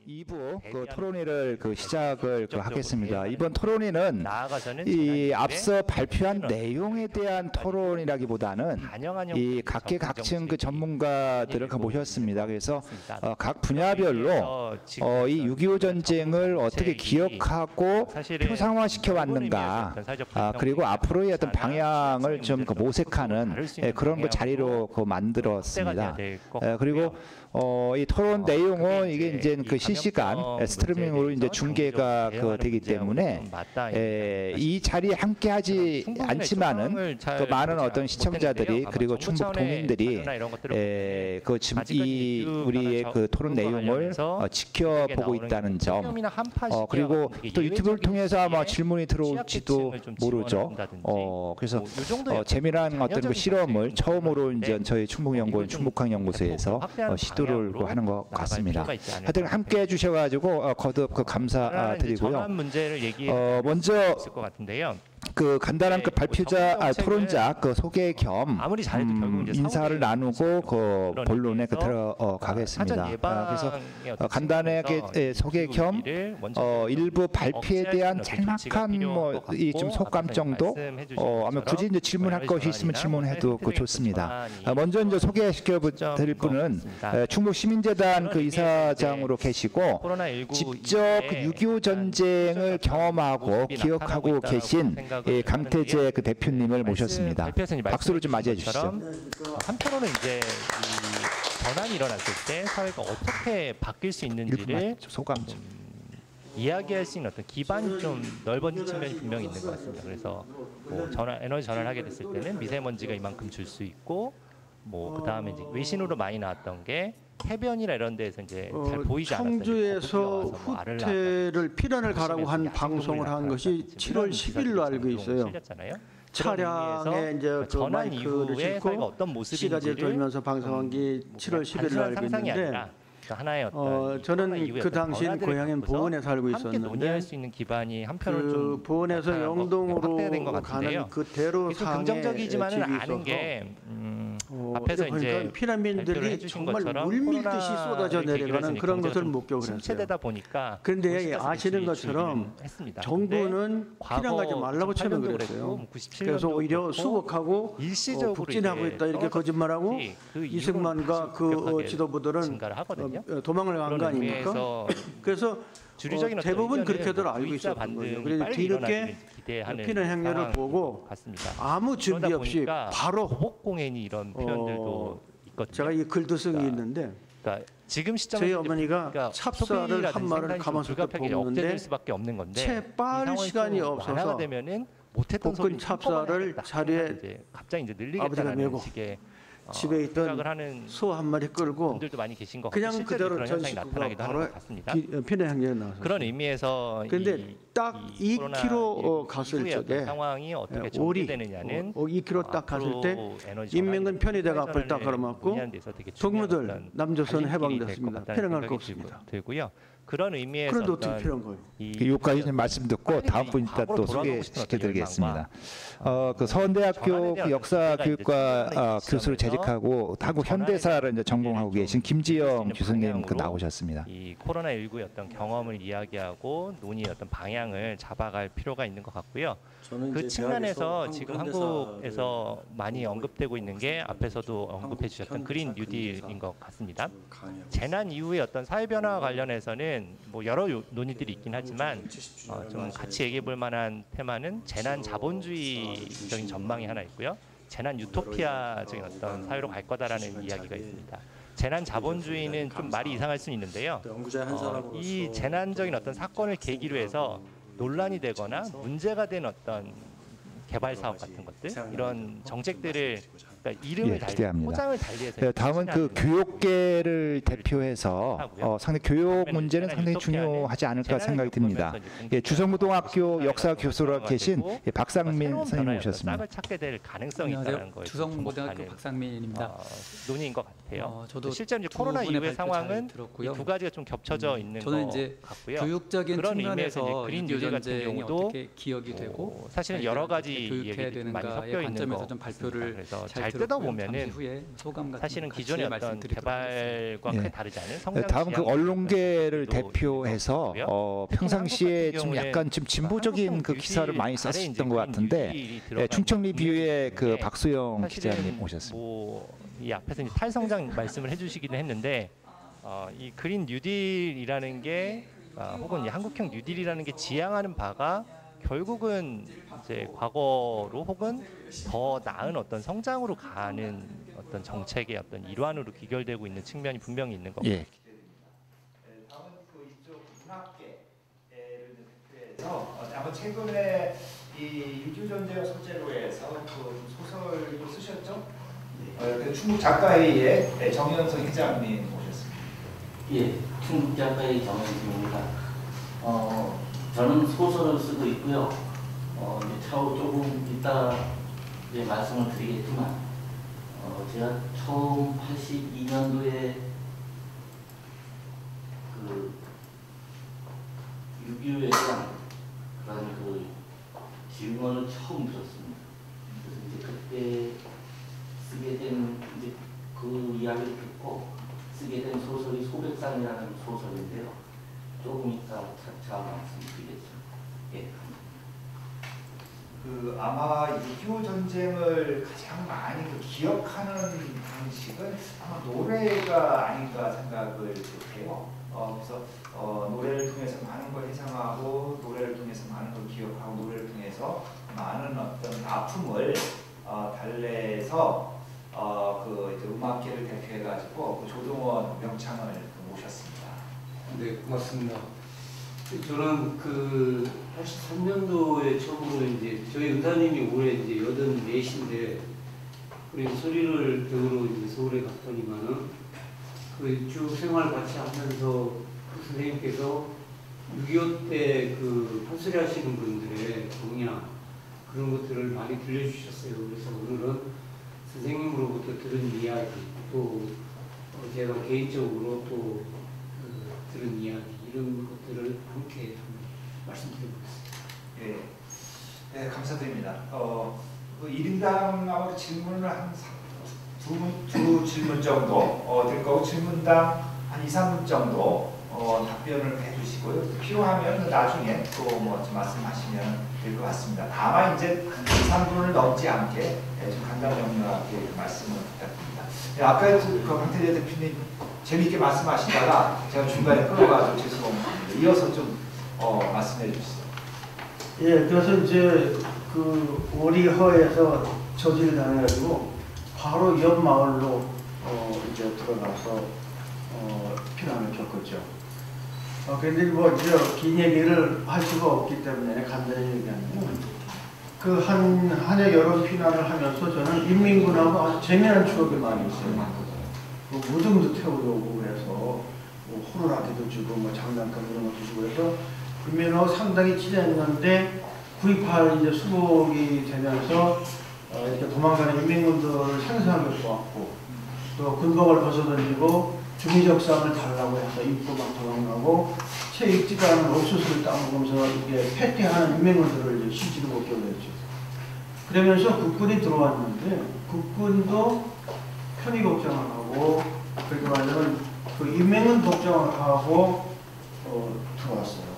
2부 토론회를 시작을 하겠습니다. 이번 토론회는 이 앞서 발표한 내용에 대한 토론이라기보다는 이 각계각층 전문가들을 모셨습니다. 그래서 각 분야별로 이 6.25 전쟁을 어떻게 기억하고 표상화시켜 왔는가, 그리고 앞으로의 어떤 방향을 좀 모색하는 그런 자리로 만들었습니다. 그리고 이 토론 내용은 이게 이제 실시간 스트리밍으로 이제 중계가 되기 때문에 이 자리에 함께하지 않지만은 많은 어떤 시청자들이 그리고 충북 도민들이 이 우리의 토론 내용을 지켜보고 있다는 점, 그리고 또 유튜브를 통해서 아마 질문이 들어올지도 모르죠. 그래서 재미난 어떤 실험을 처음으로 이제 저희 충북연구원 충북학연구소에서 시도를 하는 것 같습니다. 하여튼 함께 해주셔가지고 거듭 감사드리고요. 먼저 간단한 발표자 토론자 토론자 겸 인사를 나누고 본론에 들어가겠습니다. 그래서 간단하게 소개 겸 일부 발표에 대한 짤막한 좀 소감 정도, 아마 굳이 이제 질문할 것이 있으면 질문해도 좋습니다. 먼저 이제 소개시켜 드릴 분은 충북시민재단 이사장으로 계시고 직접 6.25 전쟁을 경험하고 기억하고 계신 강태재 대표님을 모셨습니다. 박수로 좀 맞이해 주시죠. 한편으로는 이제 이 전환이 일어났을 때 사회가 어떻게 바뀔 수 있는지를 소감 좀 이야기할 수 있는 어떤 기반이 좀 넓어진 측면이 분명히 있는 것 같습니다. 그래서 에너지 전환을 하게 됐을 때는 미세먼지가 이만큼 줄 수 있고, 그 다음에 이제 외신으로 많이 나왔던 게 해변이나 이런 데서 이제 잘 보이지 않았어요. 청주에서 후퇴를 피난을 가라고 한 방송을 한 것이 7월 10일로 알고 있어요. 차량에 이제 전환 마이크를 싣고 어떤 시가지를 돌면서 방송한 게 7월 10일로 알고 있는데, 하나의 어떤 저는 그 당시엔 고향인 보은에 살고 있었는데, 논의할 수 있는 기반이 한편으로 좀 보은에서 영동으로 가는 그 대로상에 긍정적이지만은 않은 게 앞에서 이제 피난민들이 정말 물밀듯이 쏟아져 내려가는 그런 것을 목격을 했어요. 그런데 아시는 것처럼 정부는 피난 가지 말라고 처음에 그랬어요. 그래서 오히려 수복하고 북진하고 있다 이렇게 거짓말하고 이승만과 그 지도부들은 도망을 간 거 아닙니까? 그래서 대부분 그렇게들 알고 있었던 거예요. 그래서 뒤늦게 피난 행렬을 보고 아무 준비 없이 바로 보복공연이 이런 표현들도 있거든요. 제가 이 글도 쓴 게 있는데, 지금 저희 어머니가 찹쌀을 한 마를 가마솥에 볶는데 채 빻을 시간이 없어서 볶은 찹쌀을 자리에 아버지가 메고 집에 있던 소 한 마리 끌고 그냥 그대로 전식구가 바로 피난 행렬에 나왔어요. 그런 의미에서 그런데 딱 2km 갔을 적에 상황이 어떻게 오리 전개되느냐는 2km 딱 갔을 때 인민군 편의대가 앞을 딱 걸어맞고 동무들 남조선 해방됐습니다. 피난 갈 거 없습니다. 되고요. 그런 의미에서 그런데 어떻게 필요한 거예요? 여기까지 말씀 듣고 다음 분 이따 또 소개시켜드리겠습니다. 서원대학교 역사교육과 교수를 재직하고 한국 현대사를 이제 전공하고 계신 김지영 교수님 나오셨습니다. 이 코로나19의 어떤 경험을 이야기하고 논의의 어떤 방향을 잡아갈 필요가 있는 것 같고요. 그 측면에서 지금 한국에서 많이 언급되고 있는 게 앞에서도 언급해 주셨던 그린 뉴딜인 것 같습니다. 재난 이후의 어떤 사회 변화와 관련해서는 여러 논의들이 있긴 하지만 좀 같이 얘기해 볼 만한 테마는 재난 자본주의적인 전망이 하나 있고요. 재난 유토피아적인 어떤 사회로 갈 거다라는 이야기가 있습니다. 재난 자본주의는 좀 말이 이상할 수는 있는데요. 이 재난적인 어떤 사건을 계기로 해서 논란이 되거나 문제가 된 어떤 개발 사업 같은 것들, 이런 정책들을 이름을 포장을 달리해서 다음은 교육계를 대표해서 상당히 교육 문제는 상당히 중요하지 않을까 생각이 듭니다. 주성고등학교 역사 교수로 계신 박상민 선생님 오셨습니다. 찾게 될 가능성이 있다는 거예요. 주성고등학교 박상민입니다. 논의인 것 같아요. 저도 실제로 이제 코로나 이후의 상황은 두 가지가 좀 겹쳐져 있는 것 같고요. 교육적인 그런 측면에서 의미에서 그린 뉴딜 같은 경우도 기억이 되고 사실은 여러 가지 교육해야 얘기들이 많이 되는가의 섞여 있는 관점에서 거 좀 발표를 그래서 잘 잘 뜯어보면은 사실은 기존의 어떤 개발과 크게 다르지 않은 성장. 다음 그 언론계를 대표해서 평상시에 좀 약간 좀 진보적인 그 기사를 많이 썼었던 것 같은데 충청 리뷰의 그 박소영 기자님 오셨습니다. 이 앞에서 이제 탈성장 말씀을 해주시기도 했는데 이 그린 뉴딜이라는 게 혹은 이 한국형 뉴딜이라는 게 지향하는 바가 결국은 이제 과거로 혹은 더 나은 어떤 성장으로 가는 어떤 정책의 어떤 일환으로 귀결되고 있는 측면이 분명히 있는 겁니다. 예. 다음은 그 이쪽 문학계를 대표해서 아마 최근에 이 6.25 전쟁을 소재로 해서 그 소설도 쓰셨죠? 그 충북 작가회의에 정현석 회장님 오셨습니다. 예, 충북 작가회의 정현석입니다. 저는 소설을 쓰고 있고요. 이제 차후 조금 이따 이제 말씀을 드리겠지만, 제가 처음 82년도에 그 6.25에 대한 그런 그 질문을 처음 들었습니다. 그래서 이제 그때 쓰게 된 이제 그 이야기를 듣고 쓰게 된 소설이 소백산이라는 소설인데요. 조금 이따 차차 말씀드리겠습니다. 예. 그 아마 6.25 전쟁을 가장 많이 기억하는 방식은 아마 노래가 아닌가 생각을 해요. 그래서 노래를 통해서 많은 걸 회상하고 노래를 통해서 많은 걸 기억하고 노래를 통해서 많은 어떤 아픔을 달래서 그 이제 음악계를 대표해가지고 그 조동원 명창을 모셨습니다. 네, 고맙습니다. 저는 그 83년도에 처음으로 이제 저희 은사님이 올해 이제 84인데 우리 소리를 배우러 이제 서울에 갔더니만은 그 쭉 생활 같이 하면서 그 선생님께서 6.25 때 그 판소리 하시는 분들의 동향 그런 것들을 많이 들려주셨어요. 그래서 오늘은 선생님으로부터 들은 이야기 또 제가 개인적으로 또 들은 이야기 이런 것들을 함께 말씀드려보겠습니다. 예, 네, 감사드립니다. 그 1인당 아마 질문을 한 두 질문 정도 될 거고 질문당 한 2, 3분 정도 답변을 해주시고요. 필요하면 나중에 또 뭐 말씀하시면 될 것 같습니다. 다만 이제 2, 3분을 넘지 않게 좀 간단명료하게 말씀을 부탁드립니다. 아까 그 강태재 대표님 재미있게 말씀하시다가 제가 중간에 끌어가지고 죄송합니다. 이어서 좀 말씀해 주시죠. 예, 그래서 이제 그 오리허에서 저지를 당해가지고 바로 옆 마을로 이제 들어가서 피난을 겪었죠. 그런데 뭐 이제 긴 얘기를 할 수가 없기 때문에 간단히 얘기하면 그 한 해 여름 피난을 하면서 저는 인민군하고 아주 재미난 추억이 많이 있어요. 그 무등도 태우고 오고 그래서 뭐 호루라기도 주고 뭐 장난감 이런 것도 주고 그래서 인민하고 상당히 친했는데 9.28 이제 수복이 되면서 이렇게 도망가는 인민군들을 생생하게 보았고 또 군복을 벗어던지고 중의적상을 달라고 해서 입고 막 도망가고 채 익지도 않은 옥수수를 따먹으면서 이게 패퇴하는 인민군들을 이제 실제로 목격을 했죠. 그러면서 국군이 들어왔는데 국군도 편의 걱정을 하고 그렇게 말하면 그 인민군 걱정을 하고 들어왔어요.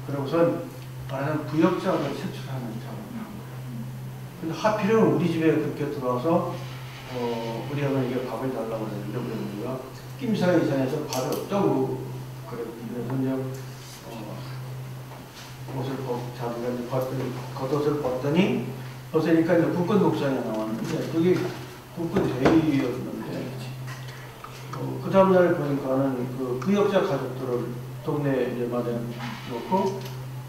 그러고선 말하자면 부역자를 채출하는 작업을 한 거예요. 근데 하필이면 우리 집에 그렇게 들어와서 우리 어머니 이게 밥을 달라고 그랬는데 우리 어머니가 김사 이상해서 밥이 없다고 그래서 이제 옷을 자기가 겉옷을 벗더니 벗으니까 이제 국군 독상에 나왔는데 그게 국군 대위였는데 그 다음날 보니까는 그 부역자 가족들을 동네에 이제 마련놓고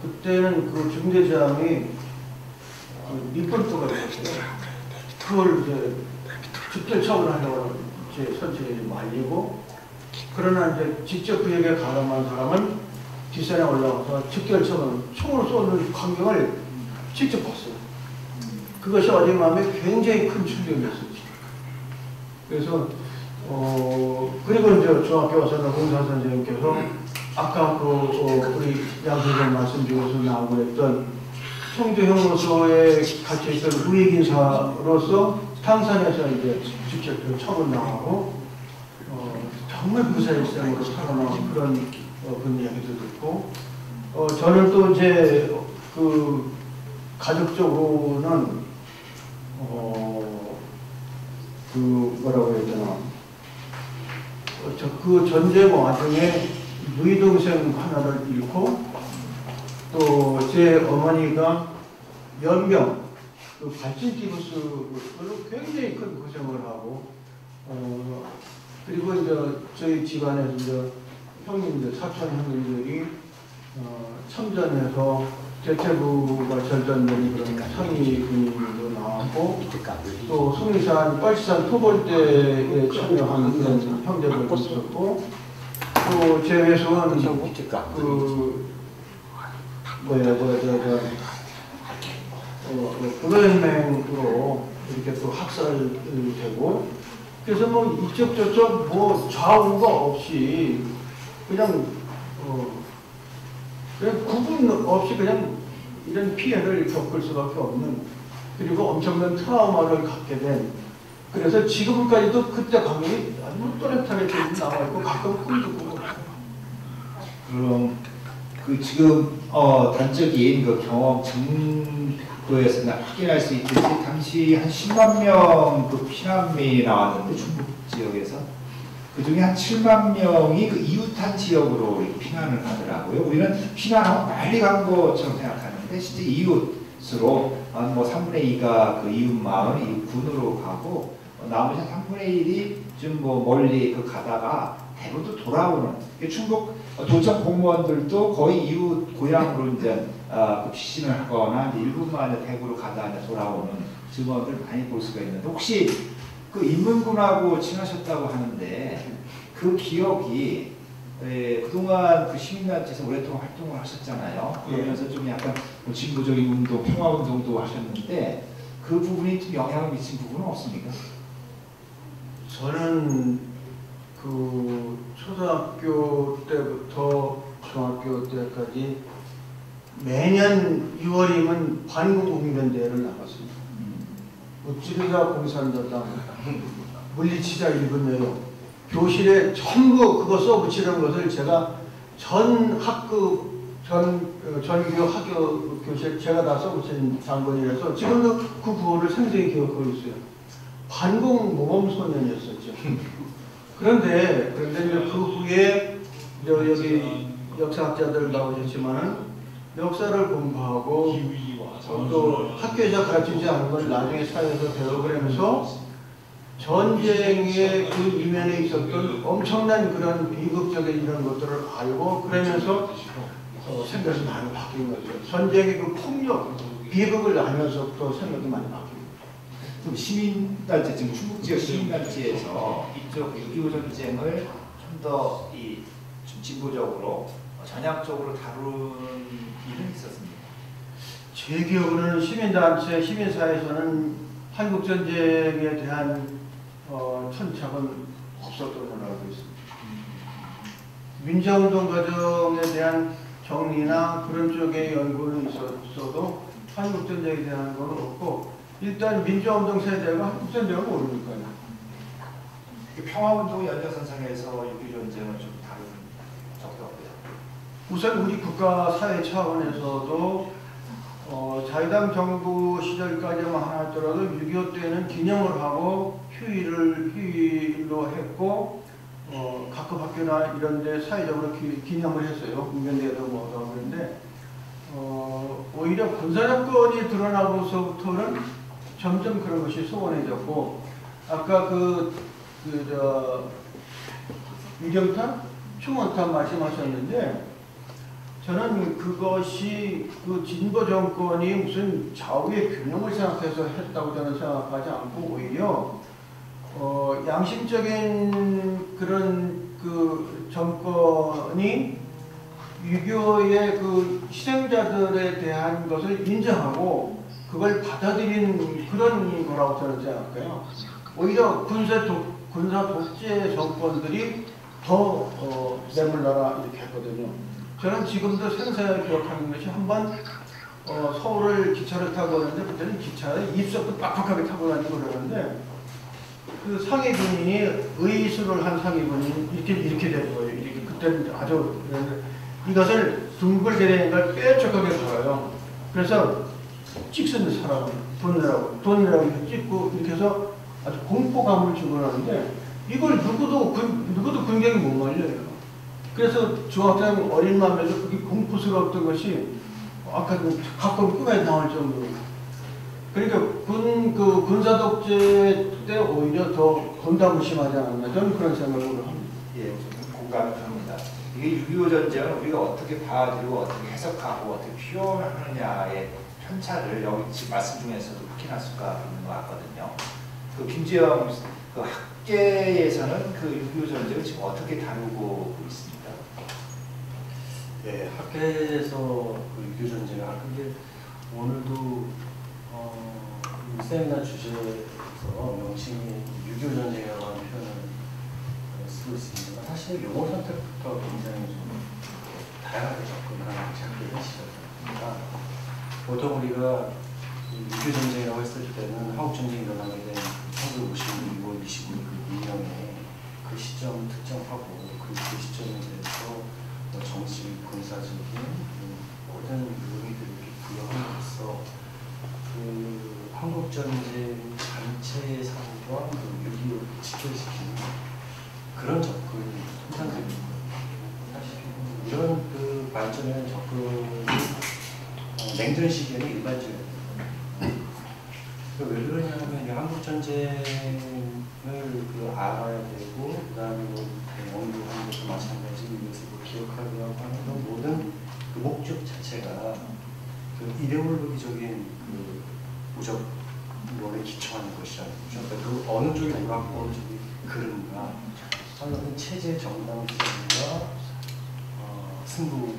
그때는 그 중대장이 그 밑벌도가 있었어요. 그걸 이제 직접 처분하려고 이제 선체에 말리고 그러나 이제 직접 그에게 가담한 사람은 뒷산에 올라가서 직결처분 총으로 쏘는 광경을 직접 봤어요. 그것이 어제 마음에 굉장히 큰 충격이었어요. 그래서 그리고 이제 중학교 와서는 공사 선생님께서 아까 우리 양 선생님 말씀 중에서 나오고 했던 청주형무소에 갇혀있던 우익인사로서 당선에서 이제 직접 처분당하고 정말 무사일생으로 살아나온 그런 그런 이야기도 듣고 저는 또 이제 그 가족적으로는 그 뭐라고 해야 되나 그 전쟁 와중에 누이 동생 하나를 잃고 또 제 어머니가 연명 그 발진티푸스로 굉장히 큰 고생을 하고 그리고 이제 저희 집안에서 이제 형님들 사촌 형님들이 참전해서 대체부가 절단되는 그런 상위 군인도 나왔고 또 숭이산 빨치산 토벌대에 참여한 그런 형제들도 있었고 또 제 외숙은 불어연맹으로 이렇게 또 학살되고 그래서 뭐 이쪽 저쪽 뭐 좌우가 없이 그냥 구분 없이 그냥 이런 피해를 겪을 수밖에 없는 그리고 엄청난 트라우마를 갖게 된 그래서 지금까지도 그때 감정이 아주 또렷하게 나와 있고 가끔 꿈도 꾸고 그럼 그 지금 단적인 그 경험 증거에서 확인할 수 있듯이 당시 한 10만 명 그 피난민이 나왔는데 중국 지역에서 그 중에 한 7만 명이 그 이웃한 지역으로 피난을 가더라고요. 우리는 피난하고 빨리 간 것처럼 생각하는데 실제 이웃으로 뭐 3분의 2가 그 이웃 마을, 이웃 군으로 가고 나머지 3분의 1이 좀 뭐 멀리 그 가다가 대부분 돌아오는 중국 도청 공무원들도 거의 이웃 고향으로 이제 그 피신을 하거나 이제 일부만 대구로 가다 이제 돌아오는 증언들 많이 볼 수가 있는데 혹시 그 인문군하고 친하셨다고 하는데 그 기억이 그동안 그 시민단체에서 오랫동안 활동을 하셨잖아요. 그러면서 좀 약간 진보적인 운동, 평화운동도 하셨는데 그 부분이 좀 영향을 미친 부분은 없습니까? 저는 그 초등학교 때부터 중학교 때까지 매년 6월이면 반공국민대회를 나갔습니다. 찌르자 공산党물리치자 1분내로 교실에 전부 그거 써붙이는 것을 제가 전 학급 전교 학교 교실 제가 다 써붙인 장본이라서 지금도 그 구호를 생생히 기억하고 있어요. 반공 모범 소년이었었죠. 그런데 이제 그 후에 여기 역사학자들 나오셨지만은 역사를 공부하고 또 학교에서 가르치지 않은 걸 나중에 사회에서 배워보면서 전쟁의 그 이면에 있었던 엄청난 그런 비극적인 이런 것들을 알고 그러면서 생각이 많이 바뀐 거죠. 전쟁의 그 폭력, 비극을 알면서부터 생각이 많이 바뀐 거죠. 그럼 시민단체, 지금 중국 지역 시민단체에서 이쪽 6.25 전쟁을 좀 더 좀 진보적으로 전향적으로 다룬 일은 있었습니다. 제 기억으로는 시민단체, 시민사회에서는 한국전쟁에 대한 천착은 없었던 걸로 알고 있습니다. 민주화운동 과정에 대한 정리나 그런 쪽의 연구는 있었어도 한국전쟁에 대한 건 없고 일단 민주화운동 세대가 한국전쟁을 모르니까요. 평화운동 연장선상에서 6.25 전쟁은 좀 다른 적도 없고요. 우선 우리 국가 사회 차원에서도 자유당 정부 시절까지만 하더라도 6.25 때는 기념을 하고 휴일로 했고 각급 학교나 이런 데 사회적으로 기념을 했어요. 국민대회도 뭐도 그런데 오히려 군사정권이 드러나고서부터는 점점 그런 것이 소원해졌고 아까 유경탄? 충원탄 말씀하셨는데 저는 그것이 그 진보 정권이 무슨 좌우의 균형을 생각해서 했다고 저는 생각하지 않고 오히려 양심적인 그런 그 정권이 6.25의 그 희생자들에 대한 것을 인정하고 그걸 받아들이는 그런 거라고 저는 생각해요. 오히려 군사 독재 정권들이 더 내물나라 이렇게 했거든요. 저는 지금도 생생하게 기억하는 것이 한번 서울을 기차를 타고 오는데 그때는 기차에 입석도 빡빡하게 타고 다니고 그러는데 그 상위군인이 의수를 한 상위군이 이렇게 된 거예요. 이렇게 그때는 아주 이것을 둥글게 되는 걸 뾰족하게 걸어요. 그래서 찍쓰는 사람 돈 내라고 찍고 이렇게 해서 아주 공포감을 주고 하는데 이걸 누구도 굉장히 못 말려요. 그래서 중학생 어린 마음에도 그게 공포스러웠던 것이 아까 가끔 꿈에 나올 정도로. 그러니까 군사 독재 때 오히려 더 건다무심하지 않았나 저는 그런 생각을 합니다. 예, 공감이 됩니다. 이게 6.25 전쟁을 우리가 어떻게 받아들이고 어떻게 해석하고 어떻게 표현하느냐의 편차를 여기 지금 말씀 중에서도 확인할 수가 있는 것 같거든요. 그 김지영 그 학계에서는 그 6.25 전쟁을 지금 어떻게 다루고 있습니까? 네, 학계에서 그 6.25 전쟁을 근데 오늘도 세미나 주제에서 명칭이 6.25 전쟁이라고 하는 표현을 쓰고 있습니다. 사실 용어 선택부터 굉장히 좀 다양하게 접근하는 작품을 시작합니다. 보통 우리가 6.25 전쟁이라고 했을 때는 한국 전쟁이 일어나게 된 1956년 6월 29일 그 민영에 그 시점 특정하고 그 시점에 대해서 정치, 군사적인 모든 의미들을 부여함으로써 그 한국전쟁 전체의 상황과 6.25를 직결시키는 그런 접근이 통상적입니다. 사실 이런 그 관점의 접근이 냉전 시기에는 일반적이에요. 왜 그러냐면 한국전쟁을 알아야 되고 그다음에 연구하는 것도 마찬가지로 이것을 기억하려고 하는 모든 그 목적 자체가 그 이데올로기적인 그 무적론에 기초하는 것이 아니고 그러니까 그 어느 쪽이 옳았고 어느 쪽이 그른가 하는 체제 정당성과 승부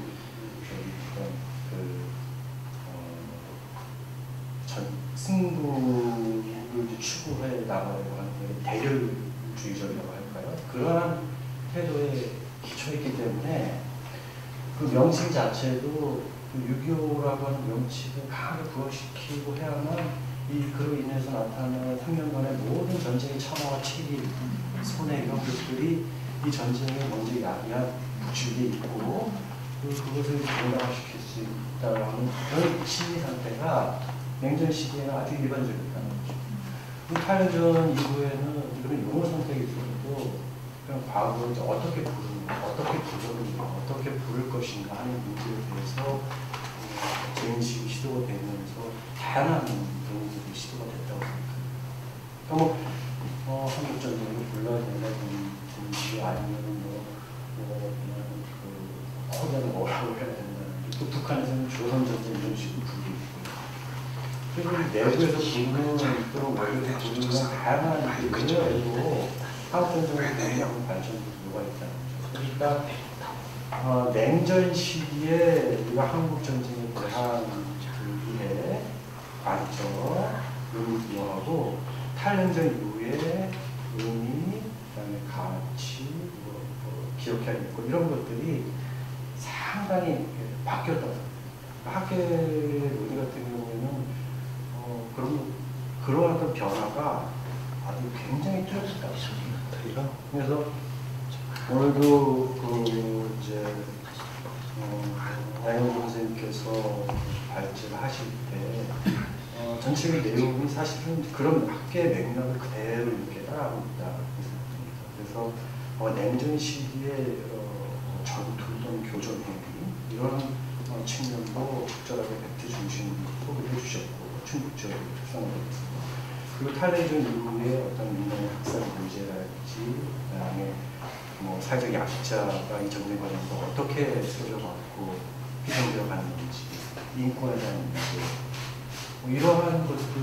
승부를 추구해 나가려고 하는 대결주의적이라고 할까요? 그러한 태도에 기초했기 때문에 그 명칭 자체도 그 6.25라고 하는 명칭을 강하게 부각시키고 해야만 그로 인해서 나타나는 3년간의 모든 전쟁의 참화와 책임, 손해 이런 것들이 이 전쟁에 먼저 부추기에 있고 그것을 정당화시킬 수 있다는 그런 심리 상태가 냉전 시기에는 아주 일반적이었다는 거죠. 8년 이후에는 이런 용어 선택에 있어서도 그냥 과거를 이제 어떻게 부르는가, 어떻게 부르는가, 어떻게 부를 것인가 하는 문제에 대해서 재인식이 시도가 되면서 다양한 용어들이 시도가 됐다고 생각합니다. 그러니까 한국전쟁을 불러야 된다든지 아니면 그냥 뭐라고 해야 된다든지 또 북한에서는 조선전쟁 이런 식으로 부르고 그리고 내부에서 부르는 그런 외교에서 부르는 다양한 의미로 한국전쟁을 부르는 발전도 누가 있다는 거죠. 그러니까 냉전 시기에 우리가 한국전쟁에 대한 이해, 관점, 의미하고 탈냉전 이후에 의미, 그다음에 가치, 기억해야겠고 이런 것들이 상당히 바뀌었다. 학계 논의 같은 경우에는 그런 어떤 변화가 아주 굉장히 뚜렷하다. 그래서 오늘도 나영호 선생님께서 발제를 하실 때 전체의 내용이 사실은 그런 학계의 맥락을 그대로 이렇게 따라하고 있다. 그래서 냉전 시기에 전투 또는 교전 행위 이런 측면도 적절하게 팩트 중심으로 소개해 주셨고 충격적으로 특성을 했습니다. 그리고 탈냉전 이후에 어떤 민간의 학살 문제랄지 그다음에 사회적 약자가 이 전쟁 과정에서 어떻게 쓰여져갖고 희생되어 가는지 인권에 대한 문제 이러한 것들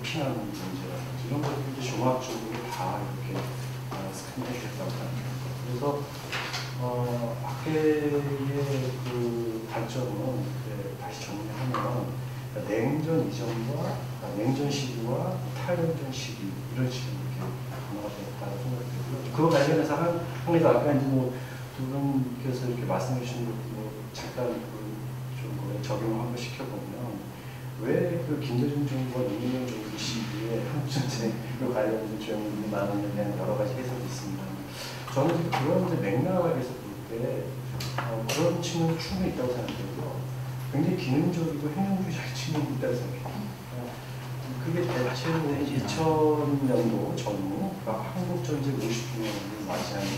피난 문제라든지 이런 것들이 종합적으로 다 이렇게 스캔해 주셨다고 생각합니다. 그래서 학계의 그 관점은 다시 정리하면 냉전 이전과 냉전 시기와 탈냉전 시기 이런 식으로 이렇게 변화가 되었다고 생각이 들고요. 그거 관련해서 한국에서 아까 이제 두 분께서 이렇게 말씀해 주신 것 잠깐 좀 적용을 한번 시켜보면 왜 그 김대중 정부와 노무현 정부 시기에 한국전쟁과 관련된 조형물이 많았냐에 대한 여러 가지 해석이 있습니다. 저는 이제 그런 이제 맥락에서 볼 때 그런 측면이 충분히 있다고 생각하고요. 굉장히 기능적이고 행동주의적인 측면이 있다고 생각해요. 그게 대체 2000년도 전후 한국전쟁 50주년을 맞이하는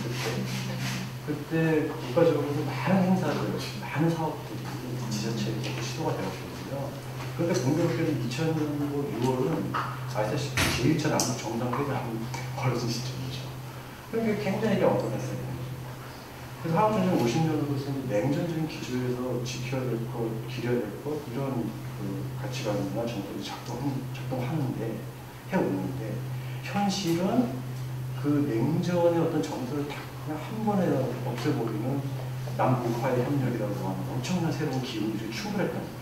그때 국가적으로 많은 행사들, 많은 사업들이 지자체에서 시도가 되었거든요. 그런데 공교롭게도 2000년도 6월은 아시다시피 제1차 남북 정상회담이 벌어진 시점이죠. 그러니까 굉장히 언급했어요. 그래서 한국전쟁 50년으로서는 냉전적인 기조에서 지켜야 될 것, 기려야 될 것, 이런 그 가치관이나 정책이 작동하는데, 해오는데, 현실은 그 냉전의 어떤 정서를 다 그냥 한 번에 없애버리는 남북화의 협력이라고 하는 엄청난 새로운 기운들이 충분했다는 거죠.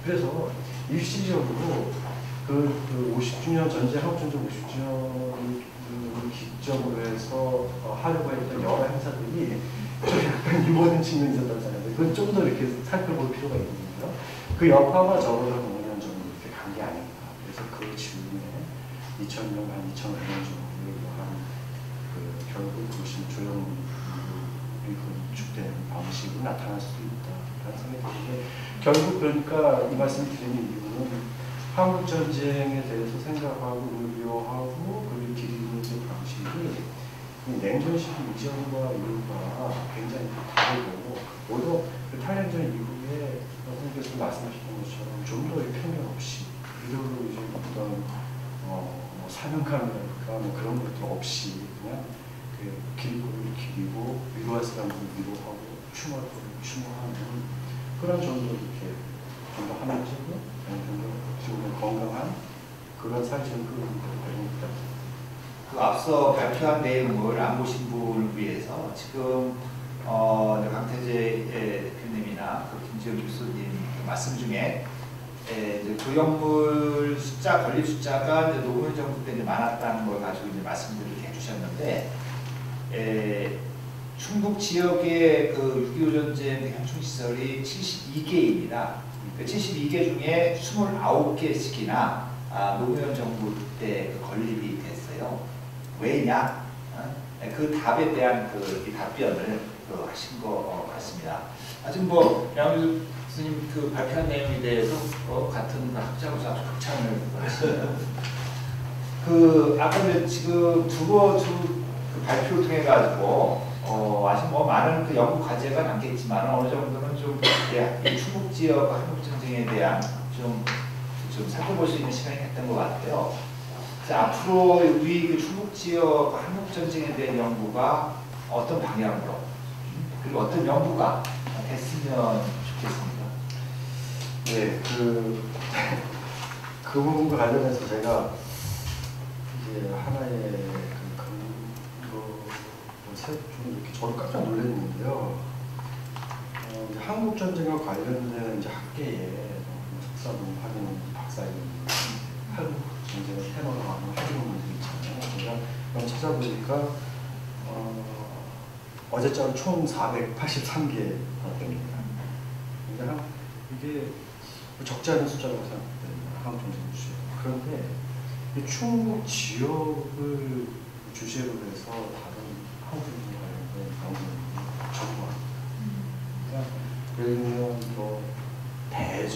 그래서 일시적으로 그 50주년 전쟁, 한국전쟁 50주년을 기점으로 해서 하려고 했던 여러 행사들이 좀 약간 유보된 측면이 있었다고 생각해요. 그건 좀 더 이렇게 살펴볼 필요가 있거든요. 그 여파가 적어도 5년 정도 이렇게 간 게 아닌가. 그래서 그 즈음에 2000년, 한 2009년 정도에 결국 그것이 조형물이 건축된 방식으로 나타날 수도 있다라는 생각이 드는데, 결국 그러니까 이 말씀 드리는 이유는 한국전쟁에 대해서 생각하고 의료하고 그리고 기리는 방식이 냉전 시기 이전과 이후가 굉장히 다르고, 오히려 그 8년 전 이후에 선생님께서 말씀하셨던 것처럼 좀 더 편견 없이 그리고 이제 어떤 사명감이랄까 그런 것들 없이 그냥 길거리를 기리고 위로할 사람들을 위로하고 추모할 거를 추모하는 그런 정도 이렇게 좀 더 합리적이고 좀 더 건강한 그런 사회적인 흐름이 있다. 그 앞서 발표한 내용을 안 보신 분을 위해서 지금 강태재 대표님이나 김지영 교수님 말씀 중에 이제 조형물 숫자, 건립 숫자가 이제 노무현 정부 때 많았다는 걸 가지고 이제 말씀들을 해주셨는데, 충북 지역의 그 6.25 전쟁 현충 시설이 72개입니다. 그 72개 중에 29개씩이나 노무현 정부 때 건립이 됐어요. 왜냐? 그 답에 대한 이 답변을 하신 것 같습니다. 아직 양호준 교수님 그 발표한 내용에 대해서 같은 학자로서 아주 극찬을 하시네요. 아까 지금 그 발표를 통해 가지고 아직 많은 그 연구 과제가 남겠지만 어느 정도는 좀 충북 지역 한국 전쟁에 대한 좀 살펴볼 수 있는 시간이 됐던 것 같아요. 그래서 앞으로 우리 그 충북 지역 한국 전쟁에 대한 연구가 어떤 방향으로 그리고 어떤 연구가 됐으면 좋겠습니다. 네, 그 부분과 관련해서 제가 이제 하나의 좀 이렇게 저를 깜짝 놀랐는데요. 한국 전쟁과 관련된 이제 학계에 석사논 확인 박사님 한국 전쟁의 테러로 하는 확인 논문들 있잖아요. 제가 그럼 찾아보니까 어제자로 총 483개 됩니다. 그러니까 이게 적지 않은 숫자라고 생각됩니다. 한국 전쟁 주제. 그런데 이 충북 지역을 주제로 해서 다른 한국 전쟁 관련된 연구는 전부합니다. 예를 들면 대전,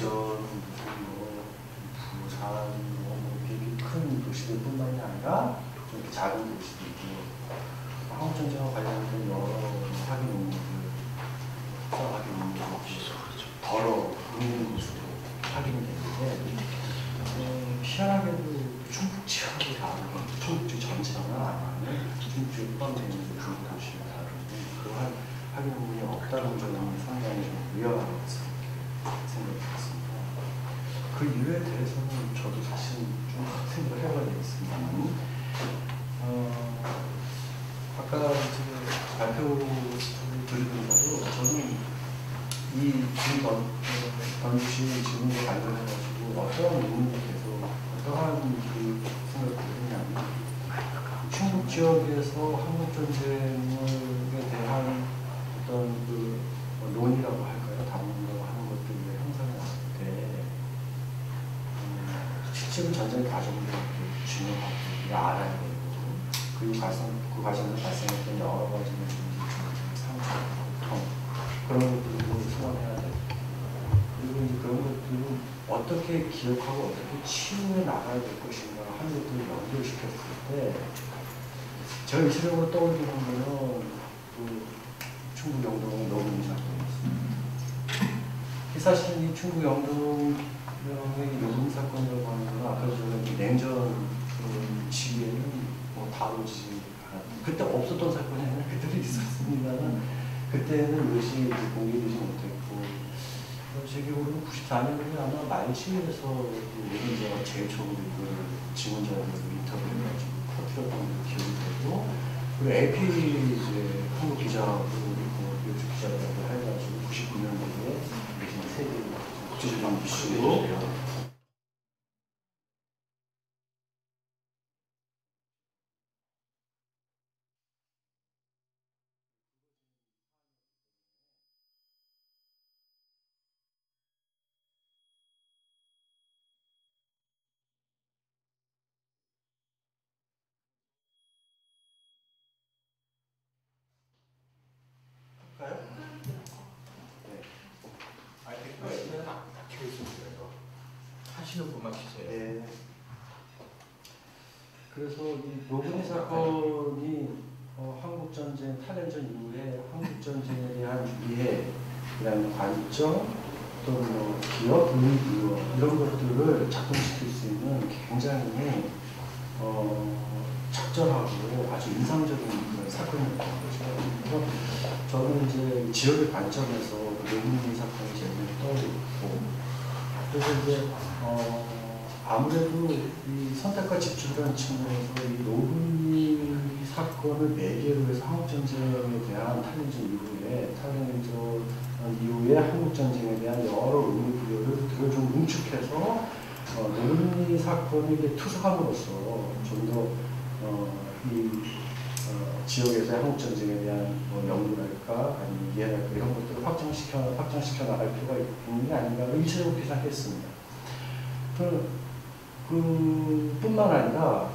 부산, 이렇게 큰 도시들뿐만이 아니라 좀 이렇게 작은 도시들도 한국 전쟁과 관련된 여러 확인 논문들, 확인 논문들, 더러 있는 곳으로 확인이 되는데, 희한하게도 충북 지역이 다르고 충북 지역 전체나 아니면 충북 지역에 포함되어 있는 중부 도시가 다르고 그러한 확인 논문이 없다는 점이 상당히 좀 의아하다고 생각이 들었습니다. 그 이유에 대해서는 저도 사실 좀 생각을 해봐야 되겠습니다만, 아까 발표를 들으면서도 저는 이 던주신 질문에 관련해가지고 어떠한 의문이 계속 어떠한 그 생각을 했냐면, 충북 지역에서 한국전쟁에 대한 어떤 그 논의라고 할까요? 다룬다고 하는 것들이 형성이 났을 때 실제로 전쟁 과정도 중요하고 우리가 알아야 되고 그 과정에서 발생했던 여러 가지 상처, 고통 그런 것들도 소환해야 되고 그리고 이제 그런 것들을 어떻게 기억하고 어떻게 치유해 나가야 될 것인가 하는 것들을 연결시켰을 때 제가 일차적으로 떠올리는 거는 그 충북 영동 노무현 사건이었습니다. 사실은 이 충북 영동의 노무현 사건이라고 하는 건 아까 전에 냉전 시기에는 뭐 다루지 그때 없었던 사건이 아니라 그때도 있었습니다만 그때는 이것이 공개되지 못했고 제 기억으로는 94년에 아마 말지에서 노무현자가 제일 처음으로 이걸 지원자들을 인터뷰해가지고 터뜨렸던 기억이 되고 그리고 AP 이제 한국 기자하고 요즘 기자라고 해가지고 99년도에 세계 국제적인 이슈로 하시는 분만 주세요. 네. 그래서 이 노무현 사건이 한국전쟁, 탈레전 이후에 한국전쟁에 대한 이해, 그다음에 관점, 또 뭐 기업, 분위기 이런 것들을 작동시킬 수 있는 굉장히 적절하고 아주 인상적인 그런 사건이었던 거죠. 그래서 저는 이제 지역의 관점에서 노무현 사건이 제일 떠오르고 그래서 이제 아무래도 이 선택과 집중이라는 측면에서 이 노무현 사건을 매개로 해서 한국전쟁에 대한 탈레전 이후에 한국전쟁에 대한 여러 의미부여를 그걸 좀 응축해서 노무현 사건을 투석함으로써 좀 더 지역에서의 한국전쟁에 대한 연구랄까 아니면 이해랄까 이런 것들을 확장시켜 나갈 필요가 있는 게 아닌가 일차적으로 계산했습니다. 뿐만 아니라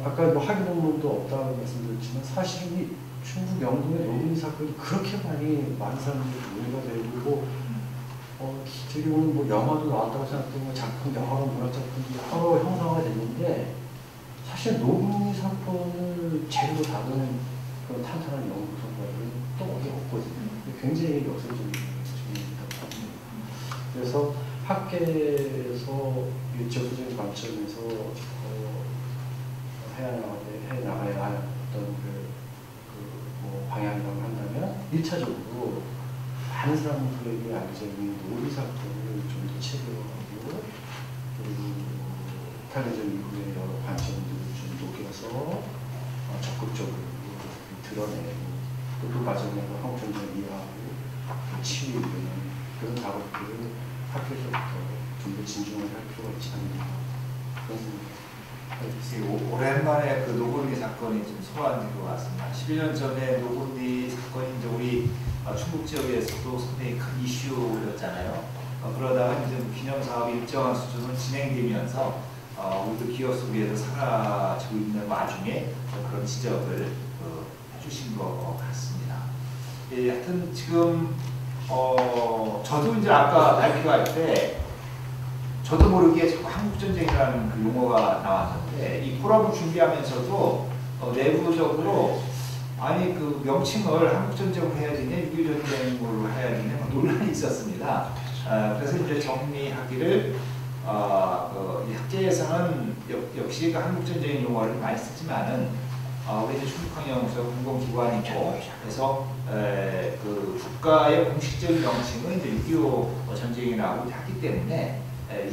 아까 뭐 학위 논문도 없다고 말씀드렸지만 사실은 이 충북 영동의 노무현 사건이 그렇게 많은 사람들이 논의가 되고 어떻게 보면 뭐 영화도 나왔다고 생각되고 작품, 여러 문학 작품도 여러 형상화가 됐는데 사실 노무현 사건을 제대로 다루는 그런 탄탄한 연구 성과는 또 어디 없거든요. 굉장히 역설적인 측면이라고 합니다. 그래서 학계에서 지역적인 관점에서 해나가야 할 어떤 뭐 방향이라고 한다면 1차적으로 많은 사람들에게 알려져 있는 노무현 사건을 좀 더 체계화하고 그리고 탈레전 이후의 여러 관점들을 좀 녹여서 적극적으로 드러내고 또 그 과정에서 한국전쟁을 이해하고 치유에 이르는 그런 작업들을 학교에서부터 좀 더 진중하게 할 필요가 있지 않나 그런 생각입니다. 오랜만에 그 노골리 사건이 좀 소환된 것 같습니다. 11년 전에 노골리 사건이 이제 우리 충북 지역에서도 상당히 큰 이슈였잖아요. 그러다가 이제 기념 사업이 일정한 수준으로 진행되면서 우리도 기억 속에서 사라지고 있는 와중에 그런 지적을 해주신 것 같습니다. 예, 하여튼 지금 저도 이제 아까 발표할 때 저도 모르게 자꾸 한국전쟁이라는 그 용어가 나왔는데 이 포럼을 준비하면서도 내부적으로 아니 그 명칭을 한국전쟁으로 해야 되냐 6.25전쟁으로 해야 되냐 논란이 있었습니다. 그래서 이제 정리하기를 이 학계에서는 역시 그 한국전쟁 용어를 많이 쓰지만은 우리 이제 충북환경연구소 공공기관이고 그래서 그 국가의 공식적인 명칭은 이제 6.25 전쟁이라고 하기 때문에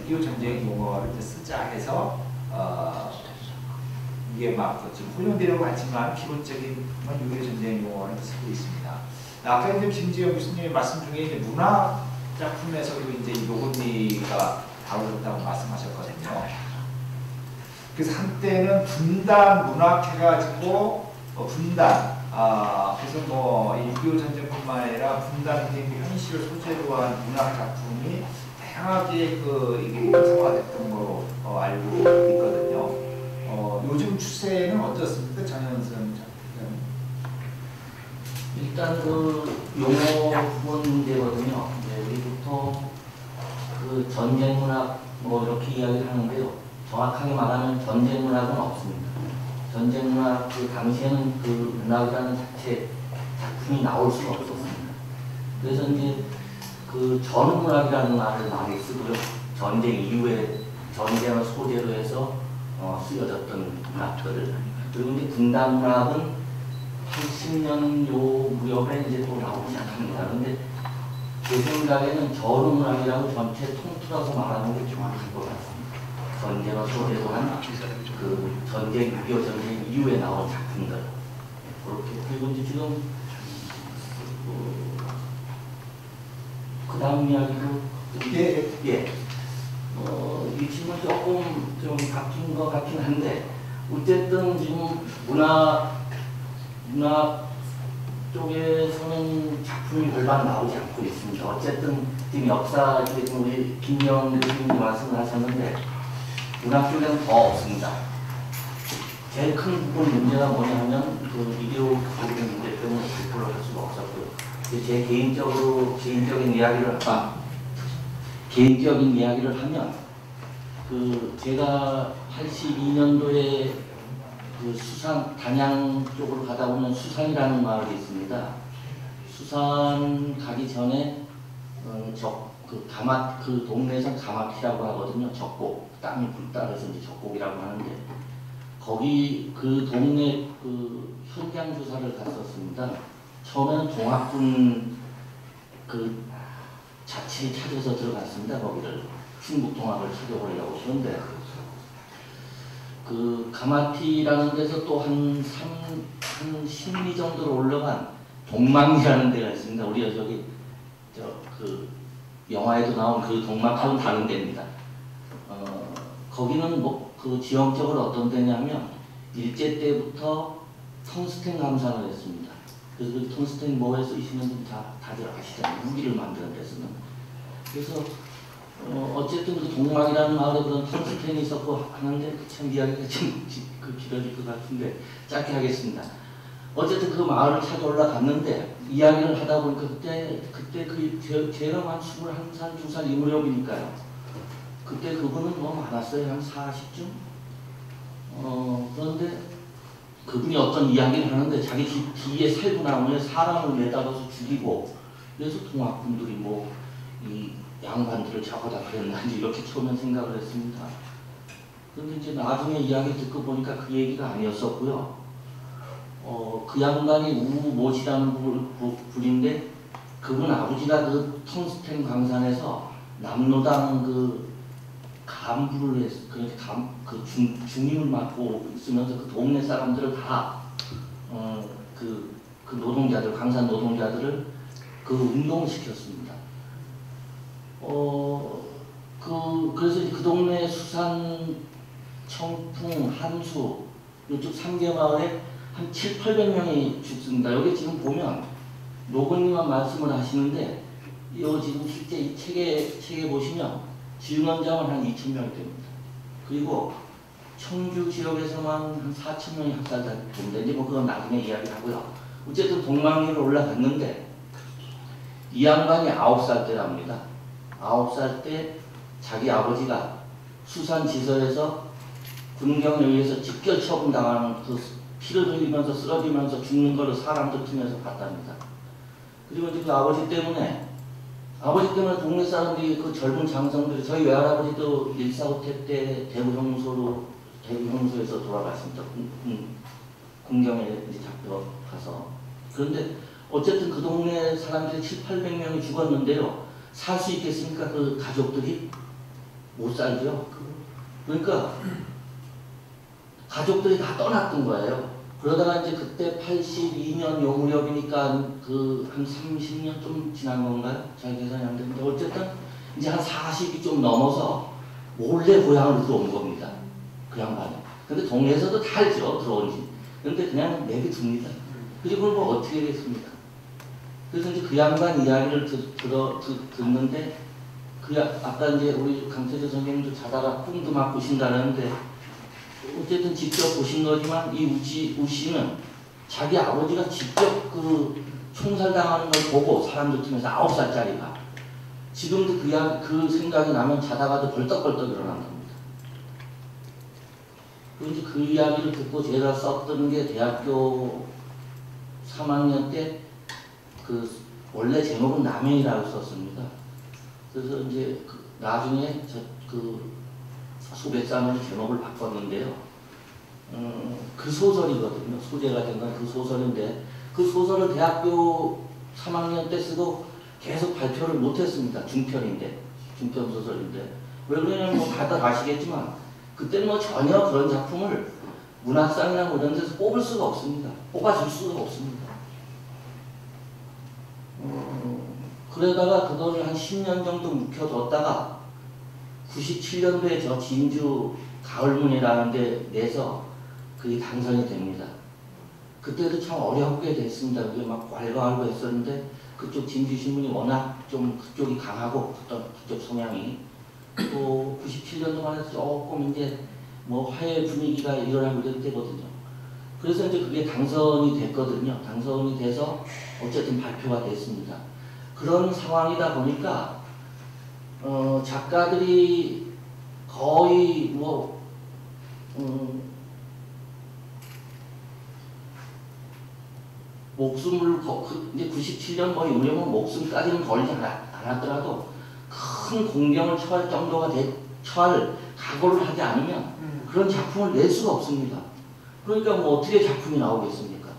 6.25 전쟁 용어를 이제 쓰자 해서 이게 막 지금 혼용되는 것 같지만 기본적인 6.25 전쟁 용어를 쓰고 있습니다. 아까 이제 김지영 교수님의 말씀 중에 이제 문학 작품에서도 이제 이 노골리가 다루었다고 말씀하셨거든요. 그래서 한때는 분단 문학 해가지고 분단 그래서 뭐 6.25 전쟁뿐만 아니라 분단 등 현실을 소재로 한 문학 작품이 다양하게 이게 형성화 됐던 거로 알고 있거든요. 요즘 추세는 어떻습니까, 장현선 장님? 일단 용어 구분 문제거든요. 우리부터 전쟁 문학 이렇게 이야기를 하는데요. 정확하게 말하면 전쟁 문학은 없습니다. 전쟁 문학 당시에는 문학이라는 자체 작품이 나올 수가 없었습니다. 그래서 이제 전후 문학이라는 말을 많이 쓰고요. 전쟁 이후에 전쟁을 소재로 해서 쓰여졌던 문학들을, 그리고 이제 분단 문학은 80년 요 무렵에 이제 또 나오기 시작합니다. 근데 제 생각에는 전후 문학이라고 전체 통틀어서 말하는 게 정확할 것 같습니다. 전쟁을 소재로 한 전쟁, 6.25 전쟁 이후에 나온 작품들. 그렇게. 그리고 이제 지금 그 다음 이야기도 이 질문이 조금 좀 바뀐 것 같긴 한데, 어쨌든 지금 문학 쪽에서는 작품이 별로 나오지 않고 있습니다. 어쨌든 지금 역사, 지금 우리 김영 교수님이 말씀을 하셨는데, 문학 쪽에는 더 없습니다. 제일 큰 부분 문제가 뭐냐면 이데오 교육의 문제 때문에 발표를 할 수가 없었고요. 제 개인적인 이야기를 하면 제가 82년도에 수산 단양 쪽으로 가다 보면 수산이라는 마을이 있습니다. 수산 가기 전에 그 동네에서 가마키라고 하거든요. 적곡, 땅이 불따라서 이제 적곡이라고 하는데, 거기 그 동네 현장 조사를 갔었습니다. 처음에는 동학군 자체에 찾아서 들어갔습니다. 거기를 충북 동학을 찾아보려고. 그런데 가마티라는 데서 또 한 10리 정도로 올라간 동막이라는 데가 있습니다. 우리가 영화에도 나온 동막하고는 다른 데입니다. 거기는 지형적으로 어떤 데냐면 일제 때부터 텅스텐 감산을 했습니다. 그래서 텅스텐 뭐에 쓰이시는 분 다들 아시잖아요. 무기를 만드는 데서는. 그래서 어쨌든 동막이라는 마을에 그런 텅스텐이 있었고 하는데 참 이야기가 좀 길어질 것 같은데 짧게 하겠습니다. 어쨌든 그 마을을 찾아 올라갔는데 이야기를 하다 보니까 그때 제가 한 21살, 2살 이 무렵이니까요. 그때 그분은 많았어요. 한 40쯤? 그런데 그분이 어떤 이야기를 하는데 자기 뒤에 살구나무에 사람을 매달아서 죽이고, 그래서 동학군들이 이 양반들을 잡아다 그랬는지 이렇게 처음엔 생각을 했습니다. 그런데 이제 나중에 이야기 듣고 보니까 그 얘기가 아니었었고요. 그 양반이 우모시라는 분인데, 그분 아버지가 텅스텐 광산에서 남로당 간부를 중임을 맡고 있으면서 그 동네 사람들을 다 노동자들, 광산 노동자들을 운동을 시켰습니다. 그래서 그 동네 수산, 청풍, 한수 이쪽 3개 마을에 한 700~800명이 죽습니다. 여기 지금 보면 노건님만 말씀을 하시는데, 요 지금 실제 이 책에 보시면 증원장은 한 2,000명이 됩니다. 그리고 청주 지역에서만 한 4,000명이 학살됐는데, 이제 그건 나중에 이야기하고요. 어쨌든 동막리를 올라갔는데, 이 양반이 9살 때랍니다. 9살 때 자기 아버지가 수산지설에서 군경에 의해서 직결 처분당하는 피를 흘리면서 쓰러지면서 죽는 걸 사람들 틈에서 봤답니다. 그리고 이제 그 아버지 때문에 동네 사람들이 젊은 장성들이, 저희 외할아버지도 1.4.5 때 대구형무소에서 돌아갔습니다. 군경에 이제 잡혀가서. 그런데 어쨌든 그 동네 사람들이 700~800명이 죽었는데요. 살 수 있겠습니까? 그 가족들이 못 살죠. 그러니까 가족들이 다 떠났던 거예요. 그러다가 이제 그때 82년 요 무렵이니까 한 30년 좀 지난 건가요? 잘 계산이 안 되는데, 어쨌든 이제 한 40이 좀 넘어서 몰래 고향을 들어온 겁니다. 그 양반이. 근데 동네에서도 다 알죠, 들어온지. 근데 그냥 내비둡니다. 그리고 어떻게 되겠습니까? 그래서 이제 그 양반 이야기를 듣는데, 아까 이제 우리 강태재 선생님도 자다가 꿈도 막 보신다는데 어쨌든 직접 보신 거지만 이 우 씨는 자기 아버지가 직접 그 총살당하는 걸 보고 사람들 틈에서 9살짜리가 지금도 그 생각이 나면 자다가도 벌떡벌떡 일어난답니다. 그런데 그 이야기를 듣고 제가 썼던 게 대학교 3학년 때 그 원래 제목은 남행이라고 썼습니다. 그래서 이제 나중에 그 소백산으로 제목을 바꿨는데요. 그 소설이거든요. 소재가 된 건 그 소설인데 그 소설을 대학교 3학년 때 쓰고 계속 발표를 못했습니다. 중편 소설인데 왜 그러냐면 뭐 다들 아시겠지만 그때는 뭐 전혀 그런 작품을 문학상이나 뭐 이런 데서 뽑을 수가 없습니다. 뽑아줄 수가 없습니다. 그러다가 그거를 한 10년 정도 묵혀뒀다가 97년도에 저 진주 가을문이라는 데 내서 그게 당선이 됩니다. 그때도 참 어렵게 됐습니다. 그게 막 괄괄고 했었는데 그쪽 진주신문이 워낙 좀 그쪽이 강하고 그쪽 성향이 또 97년도만 해서 조금 이제 뭐 화해 분위기가 일어나고 이럴 때거든요. 그래서 이제 그게 당선이 됐거든요. 당선이 돼서 어쨌든 발표가 됐습니다. 그런 상황이다 보니까 작가들이 거의 뭐 목숨을 이제 97년 뭐 이러면 목숨까지는 걸지 않았더라도 큰 공경을 처할 정도가 처할 각오를 하지 않으면 그런 작품을 낼 수가 없습니다. 그러니까 뭐 어떻게 작품이 나오겠습니까?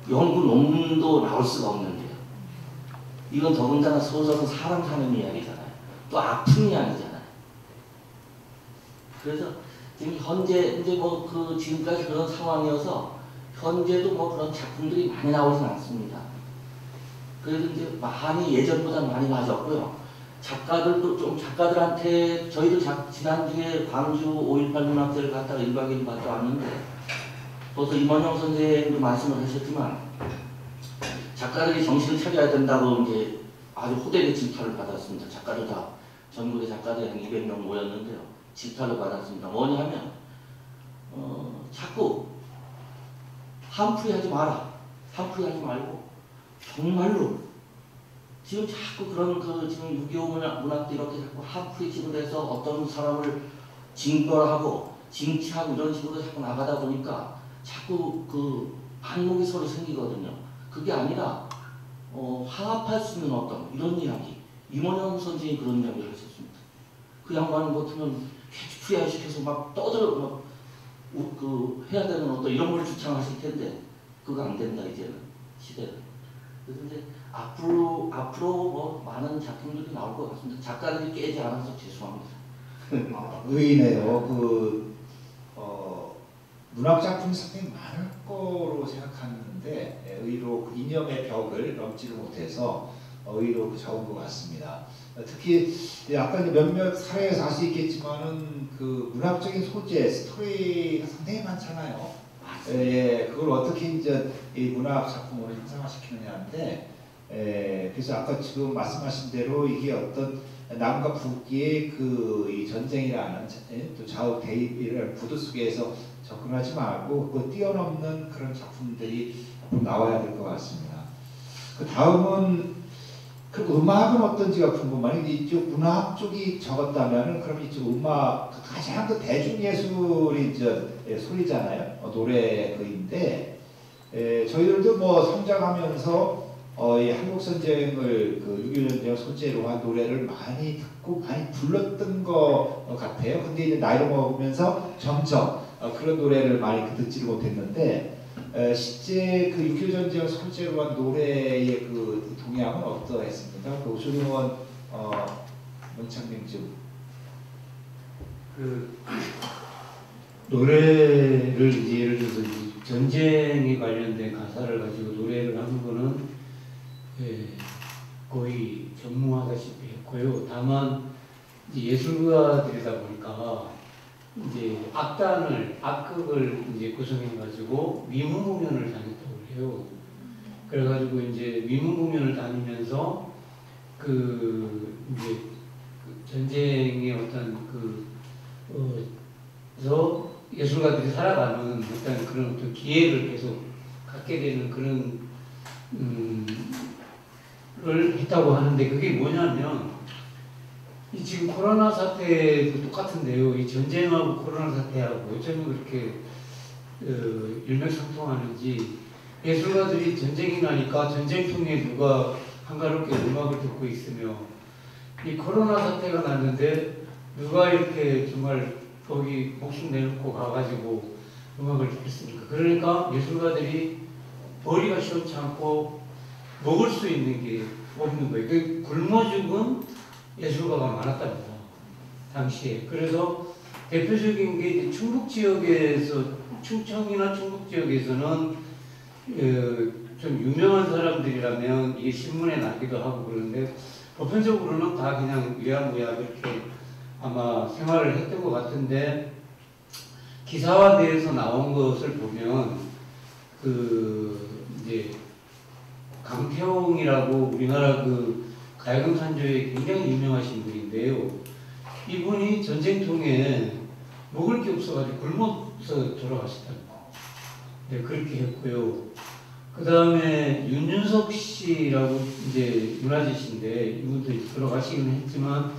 연구 논문도 나올 수가 없는데요. 이건 더군다나 소설은 사람 사는 이야기잖아요. 또 아픈 이야기잖아요. 그래서 지금 현재 이제 뭐 그 지금까지 그런 상황이어서 현재도 뭐 그런 작품들이 많이 나오진 않습니다. 그래도 이제 많이 예전보다 많이 나아졌고요. 작가들도 좀 작가들한테 저희도 지난주에 광주 5.18 문학제를 갔다가 1박 2일 갔다 왔는데 벌써 임원영 선생님도 말씀을 하셨지만 작가들이 정신을 차려야 된다고 이제 아주 호되게 질타를 받았습니다. 작가들 다 전국의 작가들이 한 200명 모였는데요. 질타를 받았습니다. 뭐냐면 자꾸 한풀이 하지 마라. 한풀이 하지 말고 정말로 지금 자꾸 그런 지금 6.25 문학도 이렇게 자꾸 한풀이 식으로 해서 어떤 사람을 징벌하고 징치하고 이런 식으로 자꾸 나가다 보니까 자꾸 반목이 서로 생기거든요. 그게 아니라 화합할 수 있는 어떤 이런 이야기. 임원영 선생님이 그런 이야기를 하셨습니다. 그 양반은 같으면 캐치프레이 시켜서 막 떠들어 해야 되는 어떤 이런 걸 주창하실 텐데 그거 안 된다 이제는 시대는. 그래서 이제 앞으로 뭐 많은 작품들이 나올 것 같습니다. 작가들이 깨지 않아서 죄송합니다. 의외네요. 문학 작품이 상당히 많을 거로 생각하는데 의외로 그 이념의 벽을 넘지를 못해서 의외로 적은 것 같습니다. 특히 아까 몇몇 사례에서 알 수 있겠지만은 그 문학적인 소재, 스토리가 상당히 많잖아요. 예, 그걸 어떻게 이제 이 문학 작품으로 형상화시키느냐인데, 그래서 아까 지금 말씀하신 대로 이게 어떤 남과 북의 이 전쟁이라는 또 좌우 대립이라는 구도 속에서 접근하지 말고 그 뛰어넘는 그런 작품들이 나와야 될 것 같습니다. 그 다음은 그 음악은 어떤지가 궁금한데 이쪽 문학 쪽이 적었다면은 그럼 이쪽 음악 가장 대중예술이 소리잖아요. 노래인데 저희들도 뭐 성장하면서 이 한국 전쟁을 6.25 전쟁을 소재로 한 노래를 많이 듣고 많이 불렀던 것 같아요. 근데 이제 나이를 먹으면서 점점 그런 노래를 많이 듣지를 못했는데 실제 6.25 전쟁을 소재로 한 노래의 동향은 어떠했습니까? 오수룡원 문창민 좀 노래를 이제 예를 들어서 전쟁에 관련된 가사를 가지고 노래를 하는 거는 거의 전무하다시피 했고요. 다만 이제 예술가들이다 보니까 이제 악극을 이제 구성해 가지고 위문 공연을 다녔다고 해요. 그래가지고 이제 위문 공연을 다니면서 이제 전쟁의 어떤 서 예술가들이 살아가는 어떤 그런 어떤 기회를 계속 갖게 되는 그런 를 했다고 하는데, 그게 뭐냐면 이 지금 코로나 사태도 똑같은데요. 이 전쟁하고 코로나 사태하고 어쩌면 그렇게 일맥상통하는지, 예술가들이 전쟁이 나니까 전쟁통에 누가 한가롭게 음악을 듣고 있으며, 이 코로나 사태가 났는데 누가 이렇게 정말 거기 목숨 내놓고 가가지고 음악을 듣겠습니까? 그러니까 예술가들이 머리가 시원치 않고 먹을 수 있는 게 없는 거예요. 그 굶어 죽은 예술가가 많았답니다, 당시에. 그래서 대표적인 게 이제 충북 지역에서, 충청이나 충북 지역에서는 좀 유명한 사람들이라면 이게 신문에 나기도 하고 그러는데, 보편적으로는 다 그냥 유야무야 이렇게 아마 생활을 했던 것 같은데, 기사화돼서 나온 것을 보면 이제 강태홍이라고 우리나라 가야금산조에 굉장히 유명하신 분인데요. 이분이 전쟁통에 먹을 게 없어가지고 굶어서 돌아가셨답니다. 네, 그렇게 했고요. 그 다음에 윤윤석 씨라고 이제 문화재신데, 이분도 돌아가시긴 했지만,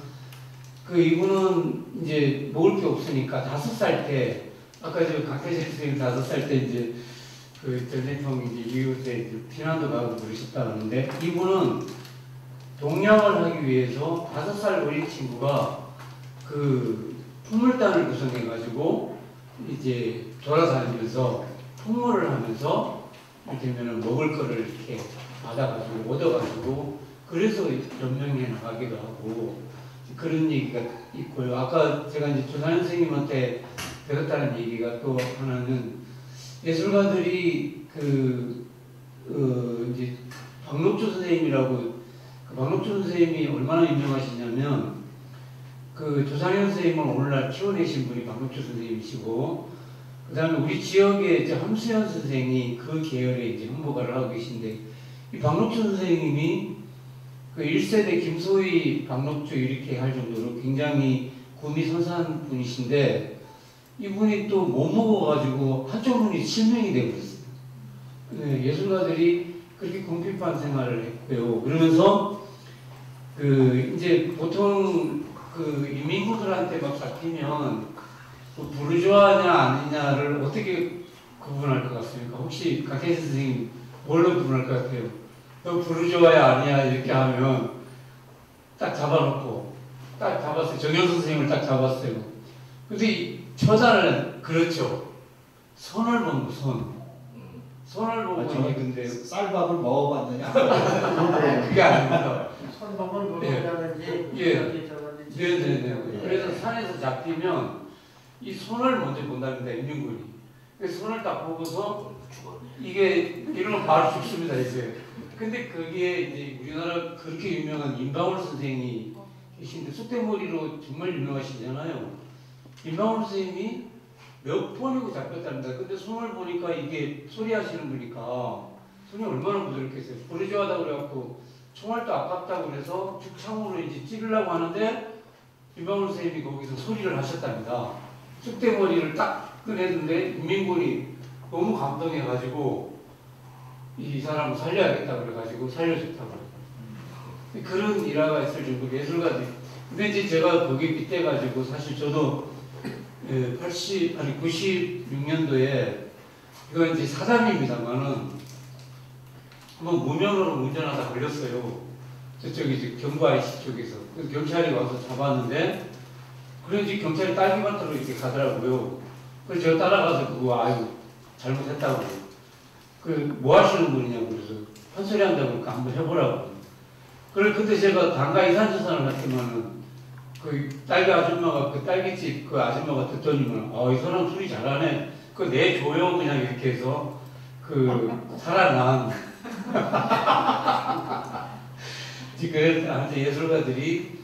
이분은 이제 먹을 게 없으니까 5살 때, 아까 강태재 선생님 5살 때 이제 전쟁통 이후 때 피난도 가고 그러셨다 하는데, 이분은 동양을 하기 위해서 5살 어린 친구가 풍물단을 구성해가지고 이제 돌아다니면서 풍물을 하면서 이를테면 먹을 거를 이렇게 받아가지고 얻어가지고 그래서 연명해 나가기도 하고 그런 얘기가 있고요. 아까 제가 이제 조상현 선생님한테 배웠다는 얘기가 또 하나는, 예술가들이 이제 박록주 선생님이라고, 박록주 선생님이 얼마나 유명하시냐면, 조상현 선생님을 오늘날 키워내신 분이 박록주 선생님이시고, 그 다음에 우리 지역에 이제 함수연 선생이 그 계열의 이제 홍보가를 하고 계신데, 이 박록주 선생님이 1세대 김소희, 박록주 이렇게 할 정도로 굉장히 구미 선사한 분이신데, 이분이 또 못 먹어가지고 한쪽 눈이 실명이 되고 있어요. 네, 예술가들이 그렇게 궁핍한 생활을 했고요. 그러면서 이제 보통 이민구들한테 막 잡히면 부르주아냐 아니냐를 어떻게 구분할 것 같습니까? 혹시 강태재 선생님 뭘로 구분할 것 같아요? 너 부르주아야 아니야 이렇게 하면 딱 잡아놓고, 딱 잡았어요. 정현 선생님을 딱 잡았어요. 근데 처자는 그렇죠. 손을 보고 손을 보고 이게 근데 쌀밥을 먹어봤느냐? 그게 아닙니다. 손목을 보는다든지 네네네. 그래서 산에서 잡히면 이 손을 먼저 본답니다, 임민군이. 그래서 손을 딱 보고서 이게 이러면 바로 죽습니다, 이제. 근데 그게 이제 우리나라 그렇게 유명한 임방울 선생이 계신데, 쑥대머리로 정말 유명하시잖아요. 임방울 선생님이 몇 번이고 잡혔답니다. 근데 손을 보니까 이게 소리 하시는 분이니까 손이 얼마나 부드럽겠어요. 부르주아하다고 그래갖고 총알도 아깝다고 그래서 죽창으로 이제 찌르려고 하는데, 임방울 선생님이 거기서 소리를 하셨답니다. 쑥대머리를 딱 꺼냈는데 인민군이 너무 감동해가지고 이 사람을 살려야겠다 그래가지고 살려줬다고 그런 일화가 있을 정도로 예술가들이. 근데 이제 제가 거기 빗대가지고 사실 저도 96년도에 이거 이제 사담입니다만은 한번 무면허로 운전하다 걸렸어요. 저쪽에 이제 경부 IC 쪽에서. 그래서 경찰이 와서 잡았는데, 그래서 경찰이 딸기밭으로 이렇게 가더라고요. 그래서 제가 따라가서 그거 아유 잘못했다고. 뭐 하시는 분이냐고 그래서 헛소리 한다고 그러니까 한번 해보라고. 그래 근데 제가 단가 이산조사를 했지만은 딸기 아줌마가 딸기집 아줌마가 듣더니만 이 사람 소리 잘하네. 내줘요 그냥 이렇게 해서 살아난 지금 예술가들이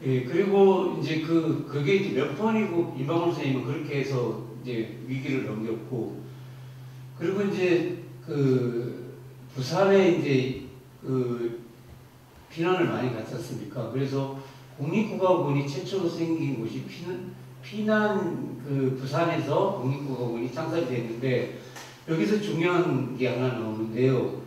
그리고 이제 그게 이제 몇 번이고 임방울 선생님은 그렇게 해서 이제 위기를 넘겼고, 그리고 이제 부산에 이제 피난을 많이 갔었습니까? 그래서 국립국가공원이 최초로 생긴 곳이 피난 그 부산에서 국립국가공원이 창설이 됐는데 여기서 중요한 게 하나 나오는데요.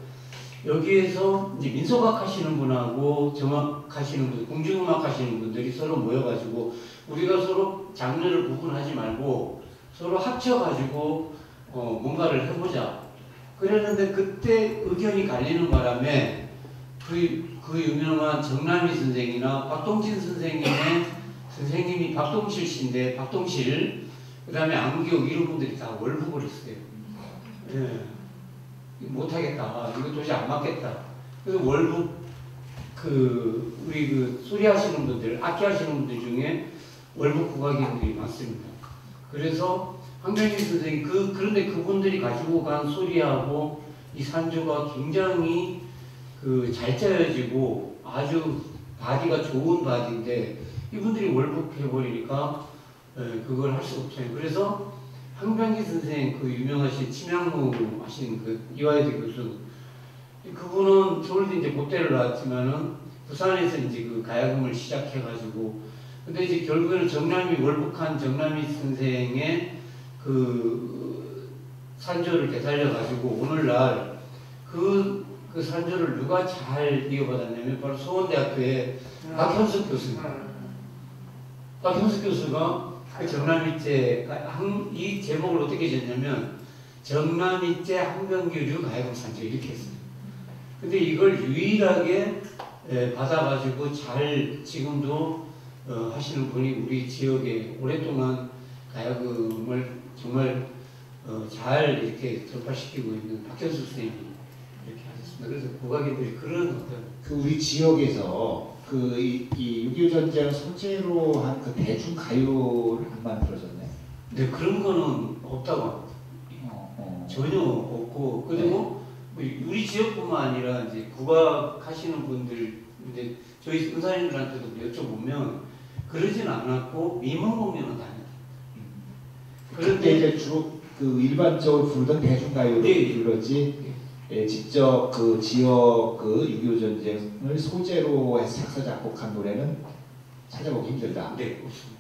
여기에서 이제 민속학 하시는 분하고 정악 하시는 분, 공중음악 하시는 분들이 서로 모여가지고 우리가 서로 장르를 구분하지 말고 서로 합쳐가지고 뭔가를 해보자. 그랬는데 그때 의견이 갈리는 바람에 그 유명한 정남희 선생이나 박동진 선생님이 박동실 씨인데 박동실, 그 다음에 안기옥 이런 분들이 다 월북을 했어요. 예. 못하겠다. 이거 도저히 안 맞겠다. 그래서 월북 우리 소리 하시는 분들, 악기 하시는 분들 중에 월북 국악인들이 많습니다. 그래서 황병기 선생님 그런데 그분들이 가지고 간 소리하고 이 산조가 굉장히 잘 짜여지고 아주 바디가 좋은 바디인데 이분들이 월북해버리니까 그걸 할 수가 없어요. 그래서 황병기 선생 유명하신 침향무 하신 이화여대 교수, 그분은 서울대 이제 고대를 나왔지만은 부산에서 이제 가야금을 시작해가지고 근데 이제 결국에는 월북한 정남희 선생의 산조를 되살려가지고 오늘날 그 산조를 누가 잘 이어받았냐면 바로 수원대학교의 박현숙 교수입니다. 박현숙 교수가 정남이째 이 제목을 어떻게 졌냐면 정남이째 한병규류 가야금 산조 이렇게 했어요. 근데 이걸 유일하게 받아가지고 잘 지금도 하시는 분이 우리 지역에 오랫동안 가야금을 정말 잘 이렇게 전파시키고 있는 박현숙 선생님이 이렇게 하셨습니다. 그래서 국악인들이 그런 어떤 우리 지역에서 이 6.25 전쟁 소재로 한 대중 가요를 안 만들어졌네. 네, 그런 거는 없다고 합니다. 전혀 없고 그리고 우리 지역뿐만 아니라 이제 국악 하시는 분들 이제 저희 은사님들한테도 여쭤보면 그러진 않았고 미문 공연은 다녔다. 그런데 이제 주로 일반적으로 부르던 대중가요를 불렀지. 직접 지역 6.25 전쟁을 소재로 해서 작사 작곡한 노래는 찾아보기 힘들다. 네, 그렇습니다.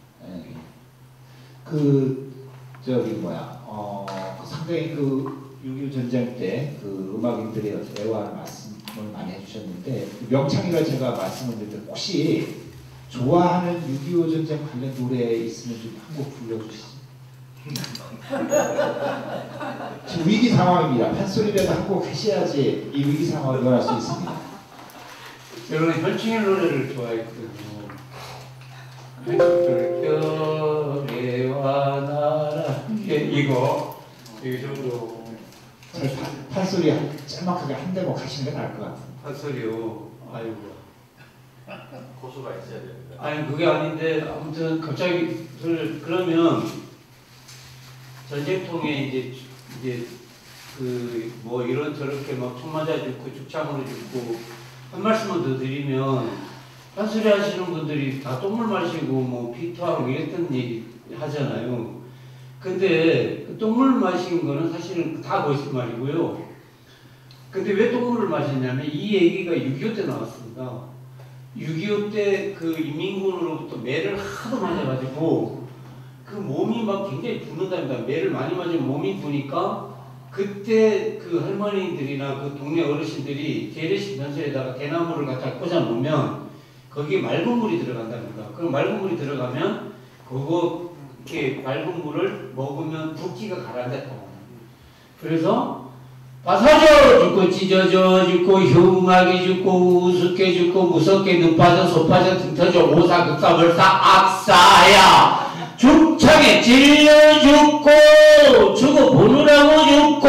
상당히 6.25 전쟁 때 음악인들의 애환 말씀을 많이 해주셨는데 명창이라 제가 말씀을 드릴 때 혹시 좋아하는 6.25 전쟁 관련 노래 있으면 좀 한 곡 불러주시죠. 지금 위기 상황입니다. 판소리라도 한 곡 하셔야지 이 위기 상황을 면할 수 있습니다. 저는 현충일 노래를 좋아했거든요. 별와 나라 이거 정도 판소리 짤막하게 한 대목 하시는 게 나을 것 같아요. 판소리요. 아이고. 고수가 있어야 됩니다. 아니 그게 아닌데 아무튼 갑자기 그러면 전쟁통에 이제 뭐 이런 저렇게 막 총 맞아 죽고 죽창으로 죽고 한 말씀만 더 드리면 판소리 하시는 분들이 다 똥물 마시고 뭐 피토하고 이랬던 얘기 하잖아요. 근데 그 똥물 마신 거는 사실은 다 거짓말이고요. 근데 왜 똥물을 마셨냐면 이 얘기가 6.25 때 나왔습니다. 6.25 때 인민군으로부터 매를 하도 맞아가지고 몸이 막 굉장히 붓는답니다. 매를 많이 맞으면 몸이 부니까 그때 할머니들이나 동네 어르신들이 재래식 변소에다가 대나무를 갖다 꽂아 놓으면 거기에 맑은 물이 들어간답니다. 그럼 맑은 물이 들어가면 이렇게 맑은 물을 먹으면 붓기가 가라앉았다고. 그래서 바사져 죽고 찢어져 죽고 흉하게 죽고 우습게 죽고 무섭게 눈 빠져 속 빠져 등 터져 오사급사벌사 악사야 죽창에 찔려 죽고 죽어보느라고 죽고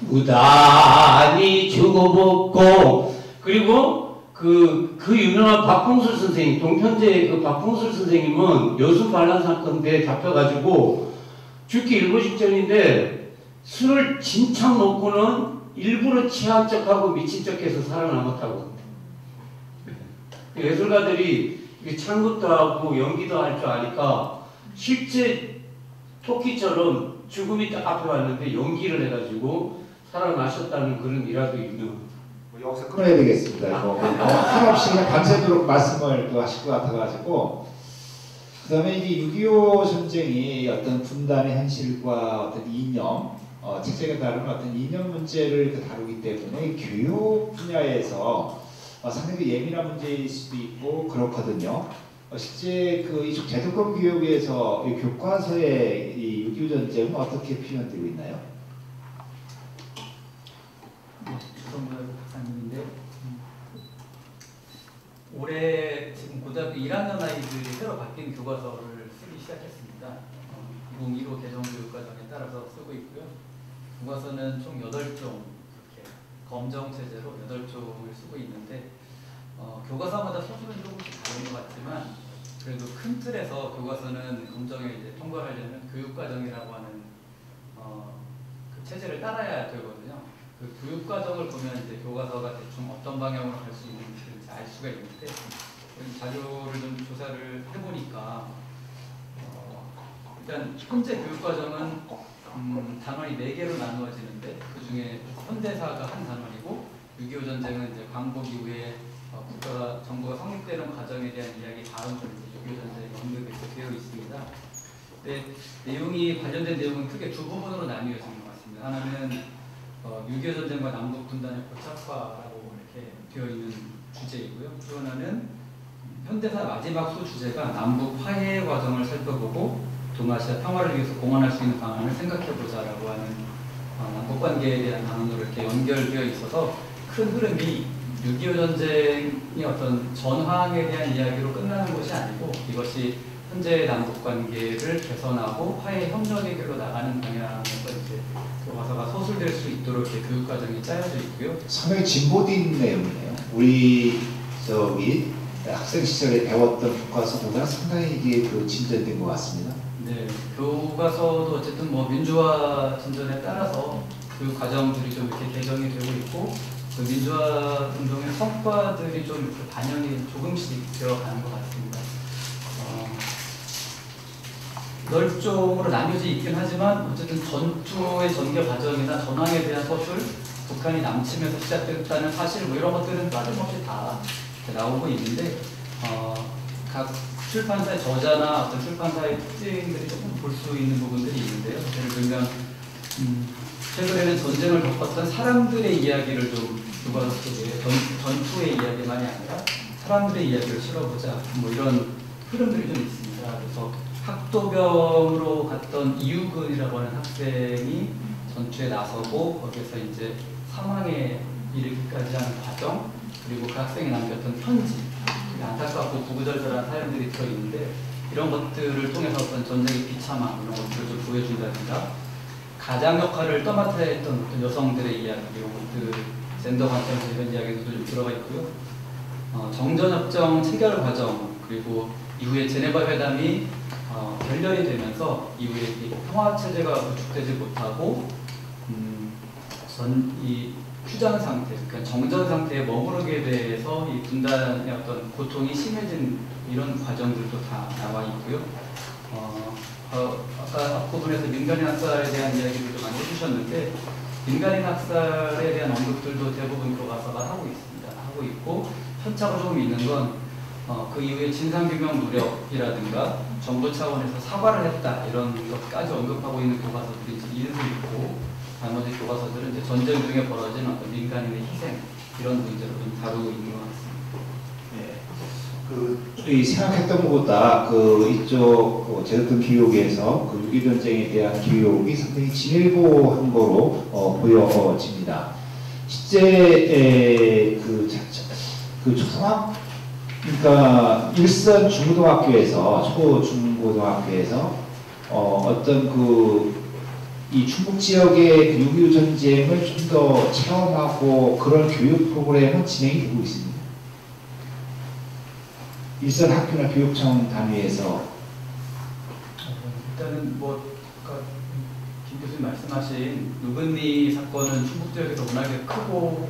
무단히 죽어먹고 그리고 그 유명한 박봉술 선생님 동편제 박봉술 선생님은 여수 반란 사건 때 잡혀가지고 죽기 일보 직전인데 술을 진창 먹고는 일부러 취한 척하고 미친 척해서 살아남았다고 합니다. 예술가들이 창굿도 하고 연기도 할 줄 아니까 실제 토끼처럼 죽음이 딱 앞에 왔는데 연기를 해가지고 살아나셨다는 그런 일화도 유명합니다. 여기서 끊어야 되겠습니다. 이거 한없이 그냥 밤새도록 말씀을 또 하실 것 같아가지고. 그다음에 이제 6.25 전쟁이 어떤 분단의 현실과 어떤 이념, 체제가 다른 어떤 이념 문제를 다루기 때문에 교육 분야에서 상당히 예민한 문제일 수도 있고 그렇거든요. 실제 이쪽 제도권 교육에서 이 교과서의 이 6.25 전쟁은 어떻게 표현되고 있나요? 주성근 박사님인데 올해 지금 고등학교 1학년 아이들이 새로 바뀐 교과서를 쓰기 시작했습니다. 2015 개정교육과정에 따라서 쓰고 있고요. 교과서는 총 8종 이렇게 검정 체제로 8종을 쓰고 있는데 교과서마다 소수는 조금씩 다른 것 같지만 그래도 큰 틀에서 교과서는 검정에 이제 통과하려면 교육과정이라고 하는 그 체제를 따라야 되거든요. 그 교육과정을 보면 이제 교과서가 대충 어떤 방향으로 갈 수 있는지 알 수가 있는데 자료를 좀 조사를 해보니까 일단 현재 교육과정은 단원이 4개로 나누어지는데 그 중에 현대사가 한 단원이고 6.25 전쟁은 이제 광복 이후에 국가가 정부가 성립되는 과정에 대한 이야기 다음 주 6.25 전쟁 언급이 되어 있습니다. 근데 내용이 관련된 내용은 크게 두 부분으로 나뉘어지는 것 같습니다. 하나는 6.25 전쟁과 남북 분단의 고착화라고 이렇게 되어 있는 주제이고요. 또 하나는 현대사 마지막 소주제가 남북 화해 과정을 살펴보고 동아시아 평화를 위해서 공헌할 수 있는 방안을 생각해보자라고 하는 남북 관계에 대한 방안으로 이렇게 연결되어 있어서 큰 흐름이 6.25 전쟁이 어떤 전황에 대한 이야기로 끝나는 것이 아니고 이것이 현재 남북 관계를 개선하고 화해 협력의 길로 나가는 방향에서 이제 교과서가 서술될 수 있도록 이렇게 교육 과정이 짜여져 있고요. 상당히 진보된 내용이네요. 우리 학생 시절에 배웠던 교과서보다 상당히 이게 진전된 것 같습니다. 네, 교과서도 어쨌든 뭐 민주화 진전에 따라서 교육 과정들이 좀 이렇게 개정이 되고 있고 그 민주화 운동의 성과들이 좀 이렇게 반영이 조금씩 되어가는 것 같습니다. 10종으로 나뉘어져 있긴 하지만 어쨌든 전투의 전개 과정이나 전황에 대한 서술, 북한이 남침에서 시작됐다는 사실 뭐 이런 것들은 빠짐없이 다 나오고 있는데 각 출판사의 저자나 어떤 출판사의 특징들이 조금 볼 수 있는 부분들이 있는데요. 예를 들면 최근에는 전쟁을 겪었던 사람들의 이야기를 좀 교과서 속에 전투의 이야기만이 아니라 사람들의 이야기를 실어보자 뭐 이런 흐름들이 좀 있습니다. 그래서 학도병으로 갔던 이유근이라고 하는 학생이 전투에 나서고 거기서 이제 사망에 이르기까지 하는 과정 그리고 그 학생이 남겼던 편지 안타깝고 구구절절한 사연들이 들어있는데 이런 것들을 통해서 어떤 전쟁의 비참함 이런 것들을 좀 보여준다든가 가장 역할을 떠맡아야 했던 어떤 여성들의 이야기 이런 것들 젠더 관점에서 이런 이야기도 좀 들어가 있고요. 정전협정 체결 과정 그리고 이후에 제네바 회담이 결렬이 되면서 이후에 평화체제가 구축되지 못하고 이 휴전 상태, 그러니까 정전 상태에 머무르게 돼서 이 분단의 어떤 고통이 심해진 이런 과정들도 다 나와 있고요. 아까 앞부분에서 민간인 학살에 대한 이야기를 좀 많이 해주셨는데 민간인 학살에 대한 언급들도 대부분 교과서가 하고 있습니다. 하고 있고 편차가 조금 있는 건 그 이후에 진상규명 노력이라든가 정부 차원에서 사과를 했다 이런 것까지 언급하고 있는 교과서들이 일부 있고 나머지 교과서들은 이제 전쟁 중에 벌어진 어떤 민간인의 희생 이런 문제로 좀 다루고 있는 것 같습니다. 이 생각했던 것보다 이쪽 제도권 교육에서 6.25 전쟁에 대한 교육이 상당히 진일보한 거로 보여집니다. 실제 초등학 그러니까 일선 중고등학교에서 초중고등학교에서 어떤 이 충북 지역의 6.25 전쟁을 좀 더 체험하고 그런 교육 프로그램은 진행이 되고 있습니다. 일선 학교나 교육청 단위에서 일단은 김 교수님 말씀하신 누근리 사건은 충북 지역에서 워낙에 크고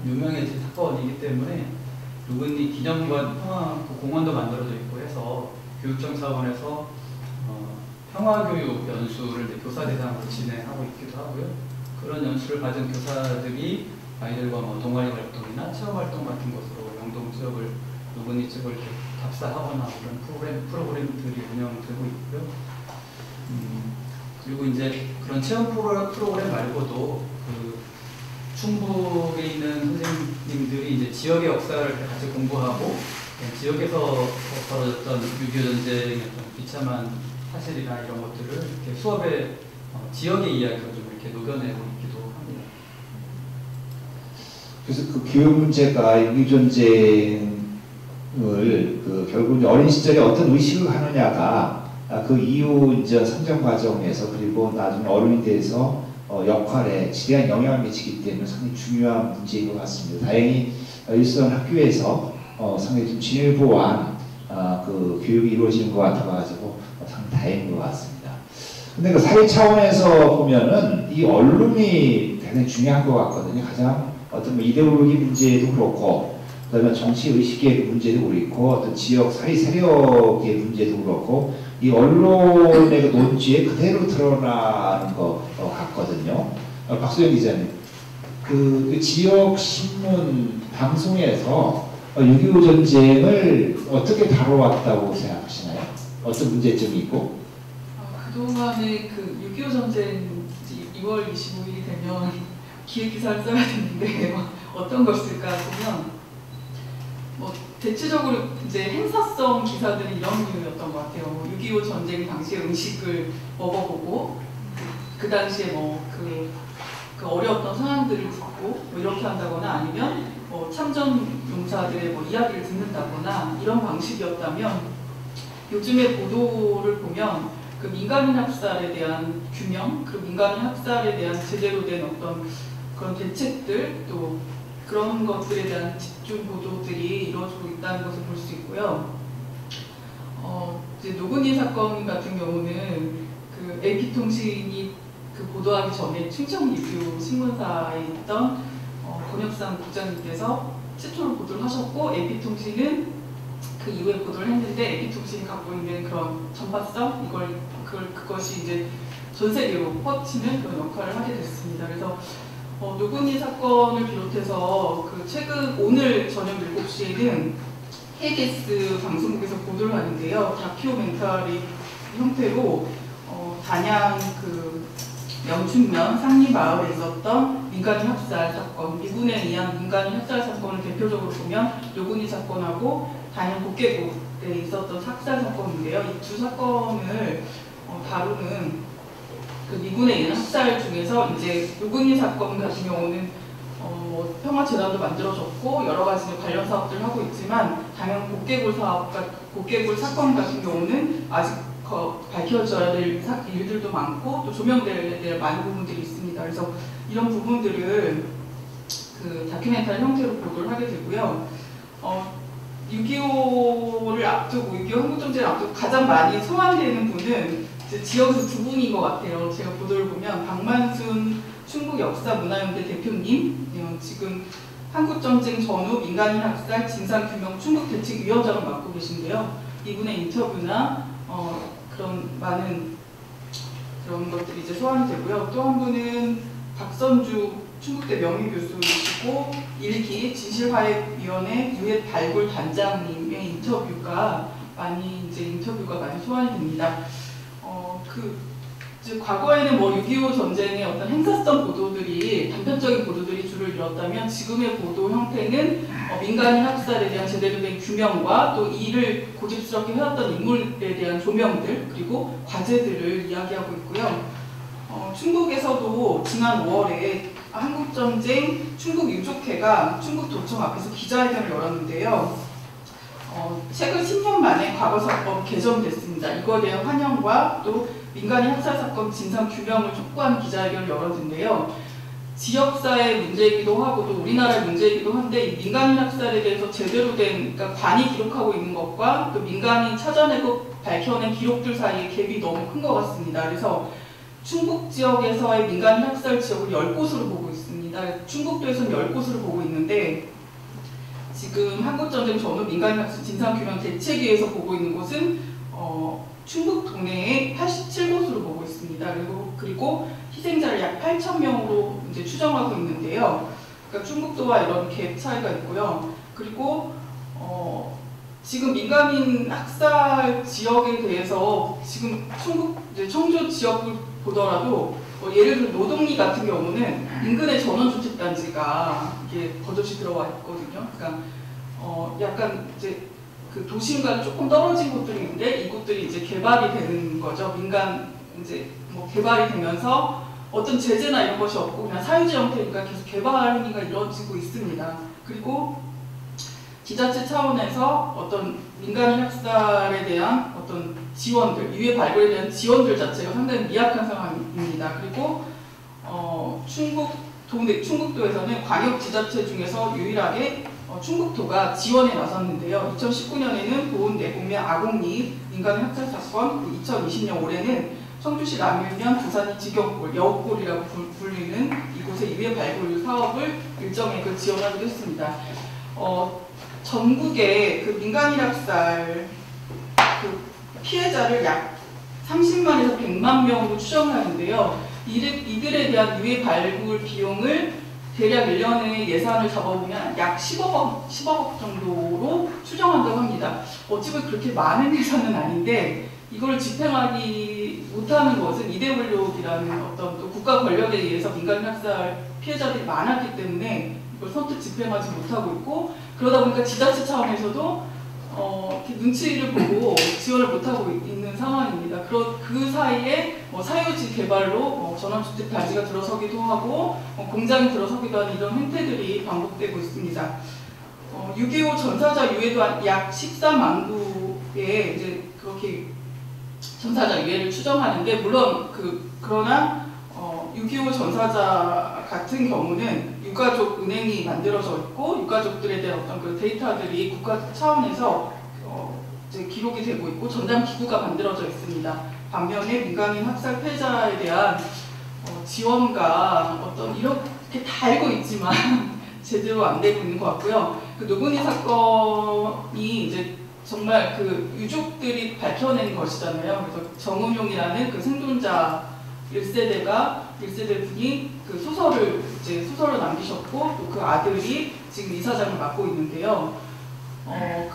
유명해진 사건이기 때문에 누근리 기념관 공원도 만들어져 있고 해서 교육청 차원에서 평화교육 연수를 교사 대상으로 진행하고 있기도 하고요. 그런 연수를 받은 교사들이 아이들과 뭐 동아리 활동이나 체험 활동 같은 것으로 영동 지역을 노근이 지역을 답사하거나 그런 프로그램들이 운영되고 있고요. 그리고 이제 그런 체험 프로그램 말고도 그 충북에 있는 선생님들이 이제 지역의 역사를 같이 공부하고 지역에서 벌어졌던 6.25 전쟁의 어떤 비참한 사실이나 이런 것들을 이렇게 수업에 지역의 이야기로 좀 이렇게 녹여내고 있기도 합니다. 그래서 그 교육 문제가 6.25 전쟁을 그 결국 어린 시절에 어떤 의식을 하느냐가 그 이후 이제 성장 과정에서 그리고 나중에 어른이 돼서 역할에 지대한 영향을 미치기 때문에 상당히 중요한 문제인 것 같습니다. 다행히 일선 학교에서 상당히 좀 진일보한 그 교육이 이루어지는 것 같아가지고 상당히 다행인 것 같습니다. 근데 그 사회 차원에서 보면은 이 언론이 굉장히 중요한 것 같거든요. 가장 어떤 뭐 이데올로기 문제도 그렇고, 그다음에 정치 의식의 문제도 그렇고, 어떤 지역 사회 세력의 문제도 그렇고, 이 언론의 그 논지에 그대로 드러나는 것 같거든요. 박소영 기자님, 그 지역 신문 방송에서 6.25 전쟁을 어떻게 다뤄왔다고 생각하시나요? 어떤 문제점이 있고? 그동안에 그 6.25 전쟁 2월 25일이 되면 기획 기사를 써야 되는데 어떤 걸 쓸까 보면 뭐 대체적으로 이제 행사성 기사들은 이런 류였던 것 같아요. 6.25 전쟁 당시에 음식을 먹어보고 그 당시에 뭐 그 어려웠던 상황들을 듣고 뭐 이렇게 한다거나 아니면 뭐 참전 용사들의 뭐 이야기를 듣는다거나 이런 방식이었다면, 요즘의 보도를 보면 그 민간인 학살에 대한 규명, 그리고 민간인 학살에 대한 제대로 된 어떤 그런 대책들, 또 그런 것들에 대한 집중 보도들이 이루어지고 있다는 것을 볼 수 있고요. 이제 노근희 사건 같은 경우는 그 AP통신이 그 보도하기 전에 충청리뷰 신문사에 있던 권혁상 국장님께서 최초로 보도를 하셨고, AP통신은 그 이후에 보도를 했는데 AP통신이 갖고 있는 그런 전파성, 그것이 이제 전 세계로 뻗치는 그런 역할을 하게 됐습니다. 그래서 노근희 사건을 비롯해서 그 최근 오늘 저녁 7시에는 KBS 방송국에서 보도를 하는데요. 다큐멘터리 형태로 단양 그 명춘면 상리마을에 있었던 민간인 학살 사건, 미군에 의한 민간인 학살 사건을 대표적으로 보면 노근희 사건하고 단양 복계곡에 있었던 학살 사건인데요. 이 두 사건을 다루는 그 미군에 의한 학살 중에서 이제 노근희 사건 같은 경우는 평화재단도 만들어졌고 여러 가지 관련 사업들을 하고 있지만, 단양 복계골 사건 같은 경우는 아직 밝혀져야 될 일들도 많고 또 조명돼야 될 많은 부분들이 있습니다. 그래서 이런 부분들을 그 다큐멘터리 형태로 보도를 하게 되고요. 6.25를 앞두고, 6.25 한국전쟁을 앞두고 가장 많이 소환되는 분은 지역에서 두 분인 것 같아요. 제가 보도를 보면 박만순 충북역사문화연대 대표님, 지금 한국전쟁 전후 민간인 학살 진상규명 충북대책위원장을 맡고 계신데요. 이분의 인터뷰나 그런 많은 그런 것들이 이제 소환이 되고요. 또 한 분은 박선주 충북대 명예교수이시고 1기 진실화해위원회 유해 발굴 단장님의 인터뷰가 많이 소환이 됩니다. 이제 과거에는 뭐 6.25 전쟁의 어떤 행사성 보도들이, 단편적인 보도들이 주를 이뤘다면, 지금의 보도 형태는 민간인 학살에 대한 제대로 된 규명과 또 이를 고집스럽게 해왔던 인물에 대한 조명들, 그리고 과제들을 이야기하고 있고요. 충북에서도 지난 5월에 한국전쟁 충북유족회가 충북도청 앞에서 기자회견을 열었는데요. 최근 10년 만에 과거사법 개정됐습니다. 이거에 대한 환영과 또 민간인 학살 사건 진상 규명을 촉구하는 기자회견을 열었는데요. 지역사회 문제이기도 하고 또 우리나라의 문제이기도 한데, 이 민간인 학살에 대해서 제대로 된, 그러니까 관이 기록하고 있는 것과 또 민간인 찾아내고 밝혀낸 기록들 사이에 갭이 너무 큰 것 같습니다. 그래서 충북 지역에서의 민간인 학살 지역을 10곳으로 보고 있습니다. 충북도에서는 10곳으로 보고 있는데, 지금 한국전쟁 전후 민간인 학살 진상규명 대책위에서 보고 있는 곳은 충북 동네에 87곳으로 보고 있습니다. 그리고 희생자를 약 8,000명으로 이제 추정하고 있는데요. 그러니까 충북도와 이런 갭 차이가 있고요. 그리고 지금 민간인 학살 지역에 대해서 지금 충북 이제 청주 지역을 보더라도 예를 들어 노동리 같은 경우는 인근에 전원주택단지가 이게 버젓이 들어와 있거든요. 그러니까 약간 이제 그 도심과 조금 떨어진 곳들이 있는데 이곳들이 이제 개발이 되는 거죠. 민간 이제 뭐 개발이 되면서 어떤 제재나 이런 것이 없고 그냥 사유지 형태니까 계속 개발 행위가 이루어지고 있습니다. 그리고 지자체 차원에서 어떤 민간인 학살에 대한 어떤 지원들, 유해 발굴에 대한 지원들 자체가 상당히 미약한 상황입니다. 그리고 충북도에서는 광역 지자체 중에서 유일하게 충북도가 지원에 나섰는데요. 2019년에는 보은 내곡면 아곡리 민간인 학살 사건, 2020년 올해는 청주시 남일면 부산이 직역골, 여옥골이라고 불리는 이곳의 유해 발굴 사업을 일정액을 지원하기도 했습니다. 전국에 그 민간인 학살 그 피해자를 약 30만에서 100만 명으로 추정하는데요. 이들에 대한 유해 발굴 비용을 대략 1년에 예산을 잡아보면 약 10억 정도로 추정한다고 합니다. 어찌보면 그렇게 많은 예산은 아닌데 이걸 집행하기 못하는 것은 이데올로기라는 어떤 또 국가 권력에 의해서 민간인 학살 피해자들이 많았기 때문에 이걸 선뜻 집행하지 못하고 있고 그러다 보니까 지자체 차원에서도 눈치를 보고 지원을 못하고 있는 상황입니다. 그 사이에 사유지 개발로 전원주택 단지가 들어서기도 하고 공장이 들어서기도 하는 이런 행태들이 반복되고 있습니다. 6.25 전사자 유해도 약 14만 구의 이제 그렇게 전사자 유해를 추정하는데 물론 그러나 6.25 전사자 같은 경우는 유가족 은행이 만들어져 있고 유가족들에 대한 어떤 그 데이터들이 국가 차원에서 이제 기록이 되고 있고 전담 기구가 만들어져 있습니다. 반면에 민간인 학살 피해자에 대한 지원과 어떤 이렇게 다 알고 있지만 제대로 안 되고 있는 것 같고요. 그 노근이 사건이 이제 정말 그 유족들이 밝혀낸 것이잖아요. 그래서 정은용이라는 그 생존자 1세대 분이 그 소설을 남기셨고 또 그 아들이 지금 이사장을 맡고 있는데요.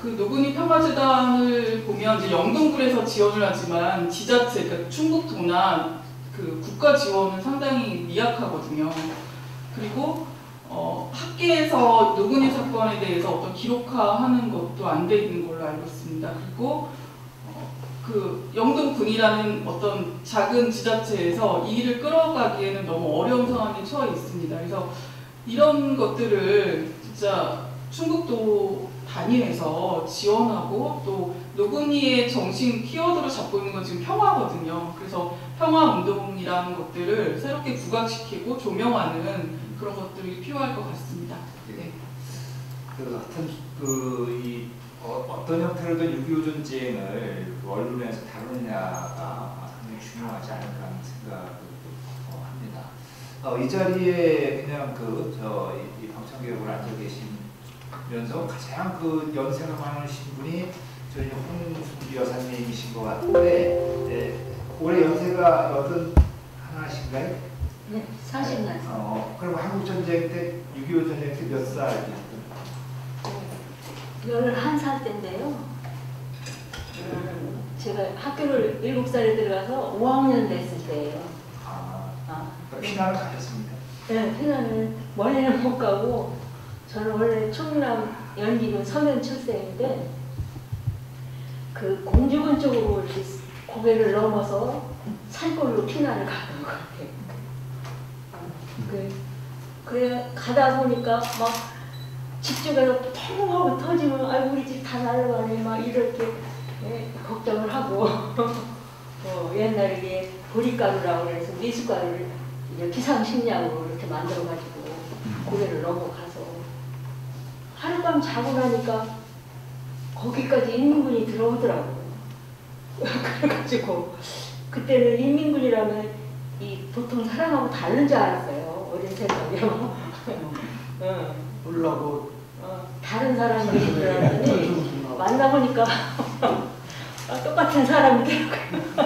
그 노근이 평화재단을 보면 이제 영동굴에서 지원을 하지만 지자체, 그러니까 충북도나 그 국가 지원은 상당히 미약하거든요. 그리고 학계에서 노근이 사건에 대해서 어떤 기록화하는 것도 안 돼 있는 걸로 알고 있습니다. 그리고 그 영동군이라는 어떤 작은 지자체에서 이 일을 끌어가기에는 너무 어려운 상황에 처해 있습니다. 그래서 이런 것들을 진짜 충북도 단위에서 지원하고 또 노근이의 정신 키워드로 잡고 있는 건 지금 평화거든요. 그래서 평화운동이라는 것들을 새롭게 부각시키고 조명하는 그런 것들이 필요할 것 같습니다. 네. 하여튼 어떤 형태로든 6.25 전쟁을 언론에서 다루느냐가 상당히 중요하지 않을까 하는 생각을 합니다. 이 자리에 그냥 이 방청객으로 앉아 계시면서 가장 그 연세가 많으신 분이 저희 홍순주 여사님이신 것 같은데 올해 연세가 하나신가요? 네, 40살. 그럼 한국전쟁 때 6.25 전쟁 때 몇 살이셨어요? 11살 때인데요. 제가 학교를 7살에 들어가서 5학년 됐을 때예요. 피난을 가셨습니까? 네, 피난을 멀리는 못 가고 저는 원래 충남 연기군 서면 출생인데 그 공주군 쪽으로 이렇게 고개를 넘어서 산골로 피난을 가는 것 같아요. 그래 가다 보니까 막 집중해서 통 터지면 아이고 우리 집 다 날라가네 막 이렇게 걱정을 하고 옛날에 이게 보리가루라고 해서 미숫가루를 기상식량으로 이렇게 만들어가지고 고개를 넘어가서 하룻밤 자고 나니까 거기까지 인민군이 들어오더라고요. 그래가지고 그때는 인민군이라면 이 보통 사람하고 다른 줄 알았어요. 어린 생각이요. 놀라고 다른 사람들인 줄 알았더니 만나보니까 똑같은 사람이더라고요.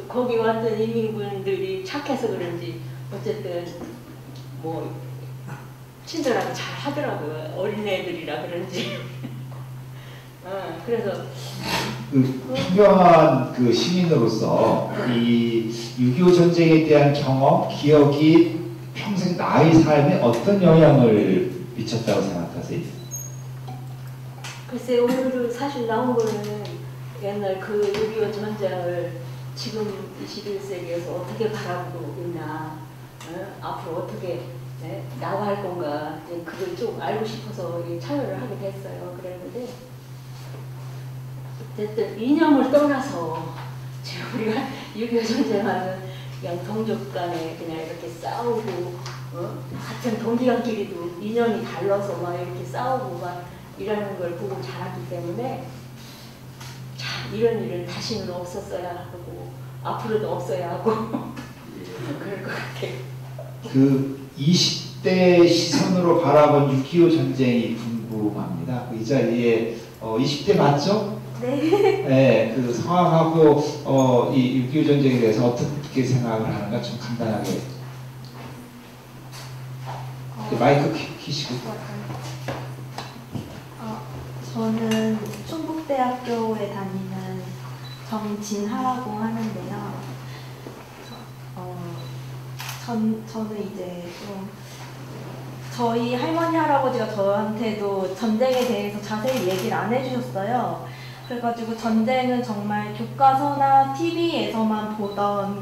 거기 왔던 이민군들이 착해서 그런지 어쨌든 뭐 친절하게 잘 하더라고요. 어린애들이라 그런지. 그래서 평범한 그 시민으로서 이 6.25 전쟁에 대한 경험, 기억이 평생 나의 삶에 어떤 영향을 미쳤다고 생각하세요? 글쎄 오늘 사실 나온 거는 옛날 그 6.25 전쟁을 지금 21세기에서 어떻게 바라보고 있나, 앞으로 어떻게 나갈 건가, 그걸 좀 알고 싶어서 참여를 하게 됐어요. 그랬는데 어쨌든 이념을 떠나서 우리가 6.25 전쟁하는 그냥 동족 간에 그냥 이렇게 싸우고, 같은 동기간끼리도 이념이 달라서 막 이렇게 싸우고 막 이러는 걸 보고 자랐기 때문에 참 이런 일은 다시는 없었어야 하고 앞으로도 없어야 하고 그럴 것 같아요. 그 20대 시선으로 바라본 6.25 전쟁이 궁금합니다. 이 자리에 20대 맞죠? 네. 네, 그 상황하고 이 6.25 전쟁에 대해서 어떻게 생각을 하는가 좀 간단하게. 마이크 키시고. 저는 충북대학교에 다니는 정진하라고 하는데요. 저는 이제 좀 저희 할머니 할아버지가 저한테도 전쟁에 대해서 자세히 얘기를 안 해주셨어요. 그래가지고 전쟁은 정말 교과서나 TV에서만 보던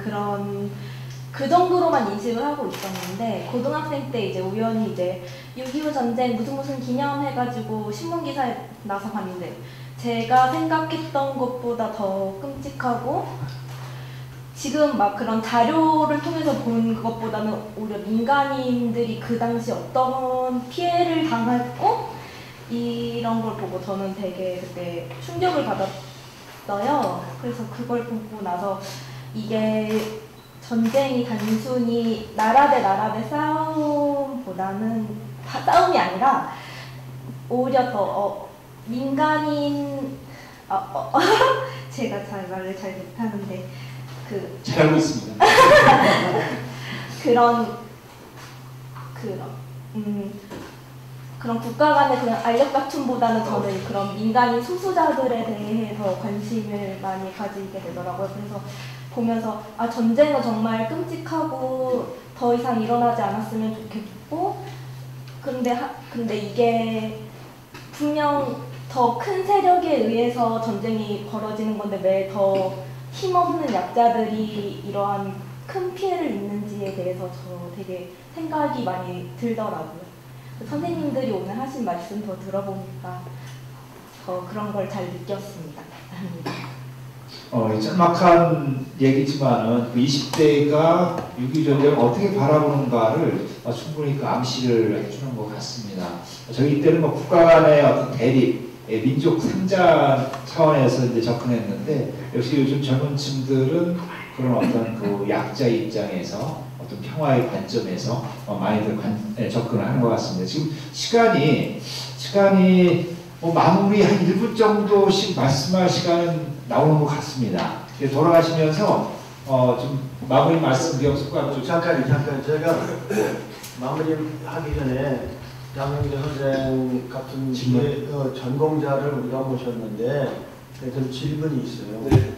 그 정도로만 인식을 하고 있었는데, 고등학생 때 이제 우연히 이제 6.25 전쟁 무슨 기념해가지고 신문 기사에 나서 봤는데, 제가 생각했던 것보다 더 끔찍하고, 지금 막 그런 자료를 통해서 본 것보다는 오히려 민간인들이 그 당시 어떤 피해를 당했고 이런 걸 보고 저는 되게 그때 충격을 받았어요. 그래서 그걸 보고 나서 이게 전쟁이 단순히 나라 대 나라 대 싸움보다는 싸움이 아니라 오히려 더 민간인 제가 잘 말을 잘 못하는데 잘하고 있습니다. 그런 국가 간의 그냥 알력 다툼보다는 저는 그런 민간인 소수자들에 대해서 관심을 많이 가지게 되더라고요. 그래서 보면서 전쟁은 정말 끔찍하고 더 이상 일어나지 않았으면 좋겠고, 근데 이게 분명 더 큰 세력에 의해서 전쟁이 벌어지는 건데 왜 더 힘없는 약자들이 이러한 큰 피해를 입는지에 대해서 저 되게 생각이 많이 들더라고요. 선생님들이 오늘 하신 말씀 더 들어보니까 더 그런 걸 잘 느꼈습니다. 짤막한 얘기지만은 그 20대가 6.25 전쟁을 어떻게 바라보는가를 충분히 그 암시를 해주는 것 같습니다. 저희 때는 국가 간의 어떤 대립, 민족 상자 차원에서 이제 접근했는데, 역시 요즘 젊은 층들은 그런 어떤 그 약자의 입장에서 어떤 평화의 관점에서 많이들 접근을 하는 것 같습니다. 지금 시간이 마무리 한 1분 정도씩 말씀할 시간은 나오는 것 같습니다. 돌아가시면서 좀 마무리 말씀 좀 잠깐 제가 마무리하기 전에 양명재 선생 같은 전공자를 우리가 모셨는데 좀 질문이 있어요. 네.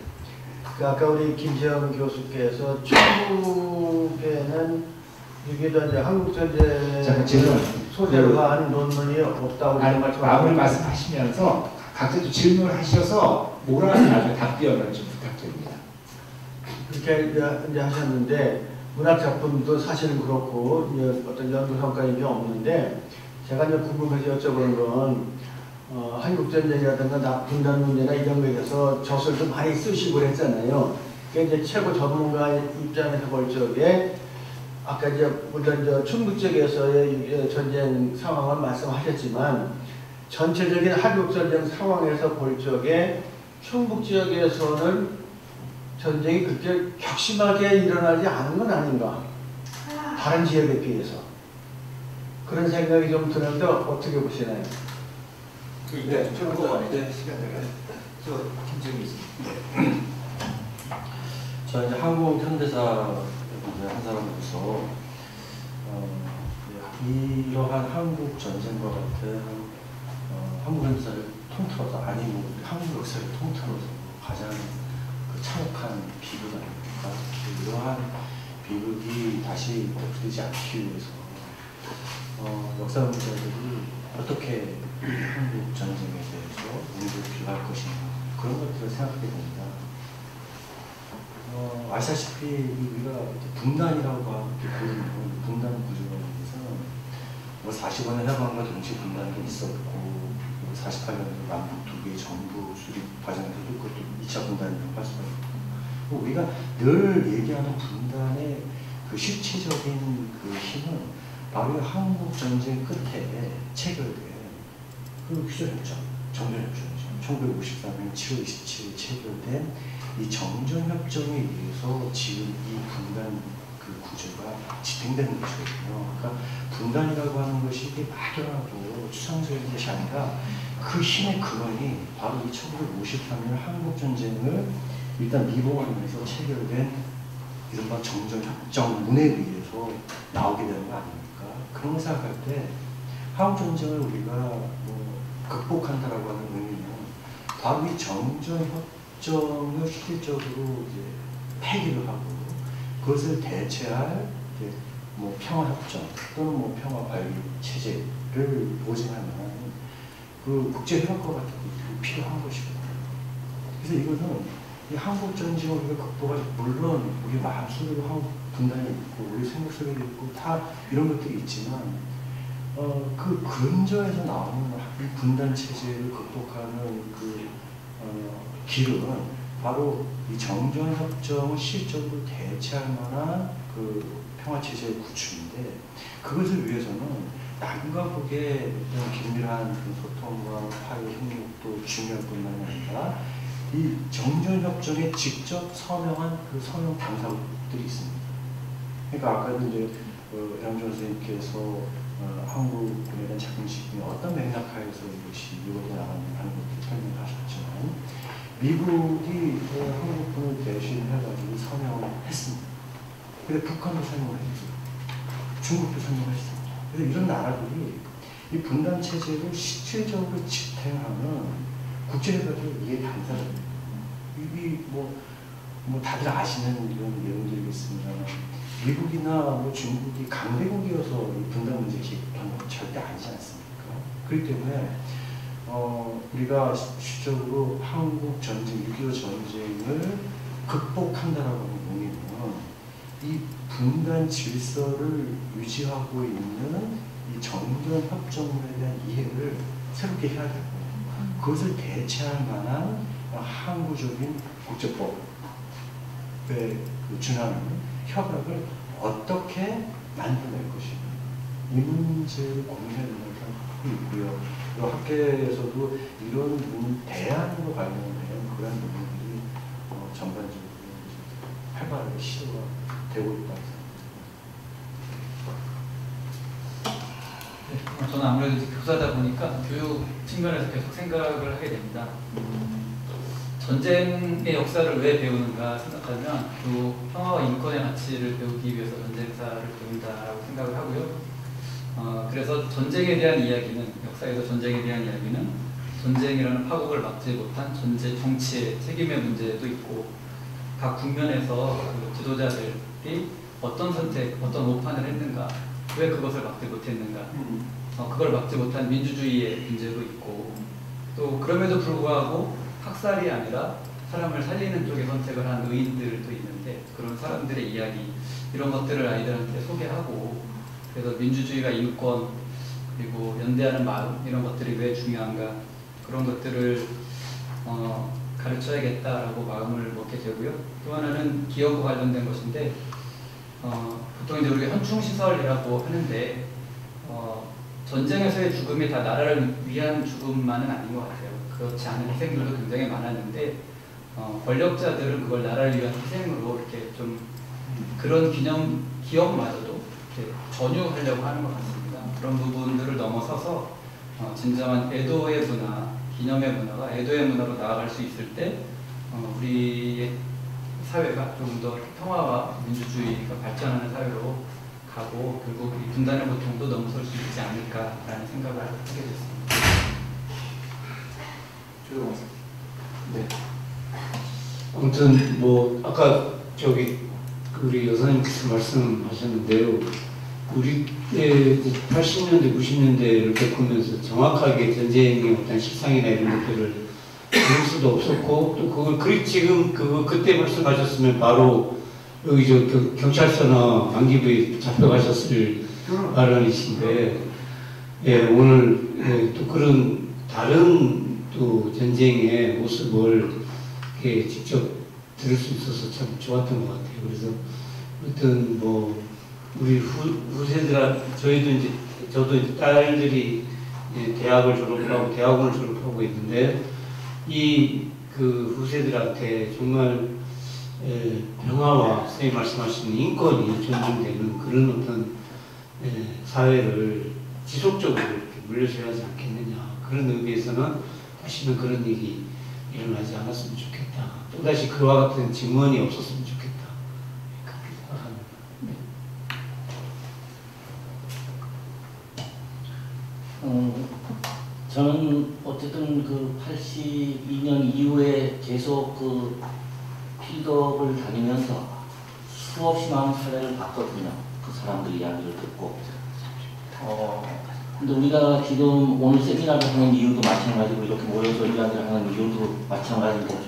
아까 우리 김재영 교수께서 중국에는 6.25 전쟁, 한국전쟁 소재화한 논문이 없다고 마무리 말씀하시면서 각자 좀 질문을 하셔서 뭐라는 나중에 답변을 좀 부탁드립니다. 그렇게 이제 하셨는데, 문학 작품도 사실은 그렇고 어떤 연구 성과 이게 없는데, 제가 이제 궁금해서 여쭤보는 건 한국전쟁이라든가 분단 문제나 이런 거에 대해서 저술도 많이 쓰시고 그랬잖아요. 그게 이제 최고 전문가 입장에서 볼 적에 아까 이제 물론 충북 지역에서의 전쟁 상황을 말씀하셨지만, 전체적인 한국전쟁 상황에서 볼 적에 충북 지역에서는 전쟁이 그렇게 격심하게 일어나지 않은 건 아닌가, 다른 지역에 비해서. 그런 생각이 좀 드는데 어떻게 보시나요? 네, 시간 되가요. 김정희 있습니다. 저 이제 한국 현대사 한 사람으로서 이러한 한국 전쟁과 같은 한국 역사를 통틀어서 아니 뭐 한국 역사를 통틀어서 가장 그 참혹한 비극 아닙니까? 이러한 비극이 다시 덮이지 않기 위해서 역사학자들이 어떻게 한국 전쟁에 대해서 연구를 필요할 것인가 그런 것들을 생각하게 됩니다. 아시다시피 우리가 분단이라고 부르는 분단 구조에 대해서는 45년 해방과 동시에 분단도 있었고 48년도 남북 두 개의 정부 수립 과정에서도 그것도 2차 분단이라고 할 수가 있고 우리가 늘 얘기하는 분단의 그 실체적인 그 힘은 바로 한국 전쟁 끝에 체결된 그 휴전협정, 정전협정이죠. 1953년 7월 27일 체결된 이 정전협정에 의해서 지금 이 분단 그 구조가 집행되는 것이거든요. 그러니까 분단이라고 하는 것이 이게 막연하고 추상적인 것이 아니라 그 힘의 근원이 바로 이 1953년 한국전쟁을 일단 미봉하면서 체결된 이른바 정전협정문에 의해서 나오게 되는 거 아닙니까? 그런 걸 생각할 때 한국전쟁을 우리가 뭐 극복한다라고 하는 의미는 바로 이 정전협정을 실질적으로 이제 폐기를 하고 그것을 대체할 이제 뭐 평화협정 또는 뭐 평화관리 체제를 보증하는 그 국제협약과 같은 것들이 필요한 것이거든요. 그래서 이것은 이 한국 전쟁을 우리가 극복하지 물론 우리 마음속에도 한국 분단이 있고 우리 생각 속에도 있고 다 이런 것들이 있지만 그 근저에서 나오는 이 분단 체제를 극복하는 그 길은 바로 이 정전협정을 실질적으로 대체할 만한 그 평화체제의 구축인데 그것을 위해서는 남과 북의 긴밀한 그 소통과 화해 협력도 중요할 뿐만 아니라 이 정전협정에 직접 서명한 그 서명 당사국들이 있습니다. 그러니까 아까도 이제 양준 선생님께서 한국에 대한 자긍심이 어떤 맥락하에서 이것이 이루어져 나가는 것을 설명하셨지만 미국이 한국군을 대신해가지고 서명을 했습니다. 근데 북한도 서명을 했죠. 중국도 서명을 했습니다. 그래서 이런 나라들이 이 분단 체제를 실질적으로 집행하는 국제협약의 이해 당사자입니다. 이 뭐 다들 아시는 이런 내용들이겠습니다만 미국이나 뭐 중국이 강대국이어서 이 분단 문제 기획하는 건 절대 아니지 않습니까? 그렇기 때문에 우리가 실질적으로 한국 전쟁, 6.25 전쟁을 극복한다라고 하는 의미는 이 분단 질서를 유지하고 있는 이 정전협정에 대한 이해를 새롭게 해야 되고 그것을 대체할 만한 항구적인 국제법에 준하는 협약을 어떻게 만들어낼 것인가 이 문제를 고민해야 된다고 생각하고 있고요. 또 학계에서도 이런 대안으로 관련된 그런 부분들이 전반적으로 활발하게 시도가 되고 있다고 생각합니다. 저는 아무래도 교사다 보니까 교육 측면에서 계속 생각을 하게 됩니다. 전쟁의 역사를 왜 배우는가 생각하면 평화와 인권의 가치를 배우기 위해서 전쟁사를 배운다라고 생각을 하고요. 그래서 전쟁에 대한 이야기는 역사에서 전쟁에 대한 이야기는 전쟁이라는 파국을 막지 못한 정치의 책임의 문제도 있고 각 국면에서 그 지도자들이 어떤 선택, 어떤 오판을 했는가, 왜 그것을 막지 못했는가, 그걸 막지 못한 민주주의의 문제도 있고 또 그럼에도 불구하고 학살이 아니라 사람을 살리는 쪽에 선택을 한 의인들도 있는데 그런 사람들의 이야기 이런 것들을 아이들한테 소개하고 그래서 민주주의가 인권 그리고 연대하는 마음 이런 것들이 왜 중요한가 그런 것들을 가르쳐야겠다라고 마음을 먹게 되고요. 또 하나는 기업과 관련된 것인데 보통 이제 우리가 현충시설이라고 하는데 전쟁에서의 죽음이 다 나라를 위한 죽음만은 아닌 것 같아요. 그렇지 않은 희생들도 굉장히 많았는데 권력자들은 그걸 나라를 위한 희생으로 이렇게 좀 그런 기업마저도 이렇게 전유하려고 하는 것 같습니다. 그런 부분들을 넘어서서 진정한 애도의 문화, 기념의 문화가 애도의 문화로 나아갈 수 있을 때 우리의 사회가 좀 더 평화와 민주주의가 발전하는 사회로 가고 결국 이 분단의 고통도 넘어설 수 있지 않을까라는 생각을 하게 됐습니다. 네. 아무튼 뭐 아까 저기 우리 여사님께서 말씀하셨는데요. 우리 때 80년대, 90년대를 겪으면서 정확하게 전쟁의 어떤 실상이나 이런 것들을 볼 수도 없었고 또 그걸 지금 그때 말씀하셨으면 바로 여기 저 경찰서나 안기부에 잡혀가셨을 발언이신데 예, 오늘 예, 또 그런 다른 또 전쟁의 모습을 이렇게 직접 들을 수 있어서 참 좋았던 것 같아요. 그래서 어떤 뭐 우리 후세들 저도 이제 딸들이 대학을 졸업하고 대학원을 졸업하고 있는데 이 그 후세들한테 정말 평화와 선생님 말씀하신 인권이 존중되는 그런 어떤 사회를 지속적으로 이렇게 물려줘야 하지 않겠느냐. 그런 의미에서는 다시는 그런 일이 일어나지 않았으면 좋겠다. 또다시 그와 같은 증언이 없었으면 좋겠다. 그렇게 생각합니다. 저는 어쨌든 그 82년 이후에 계속 그 필드업을 다니면서 수없이 많은 사례를 봤거든요. 그 사람들 이야기를 듣고. 근데 우리가 지금 오늘 세미나를 하는 이유도 마찬가지고 이렇게 모여서 이야기를 하는 이유도 마찬가지인데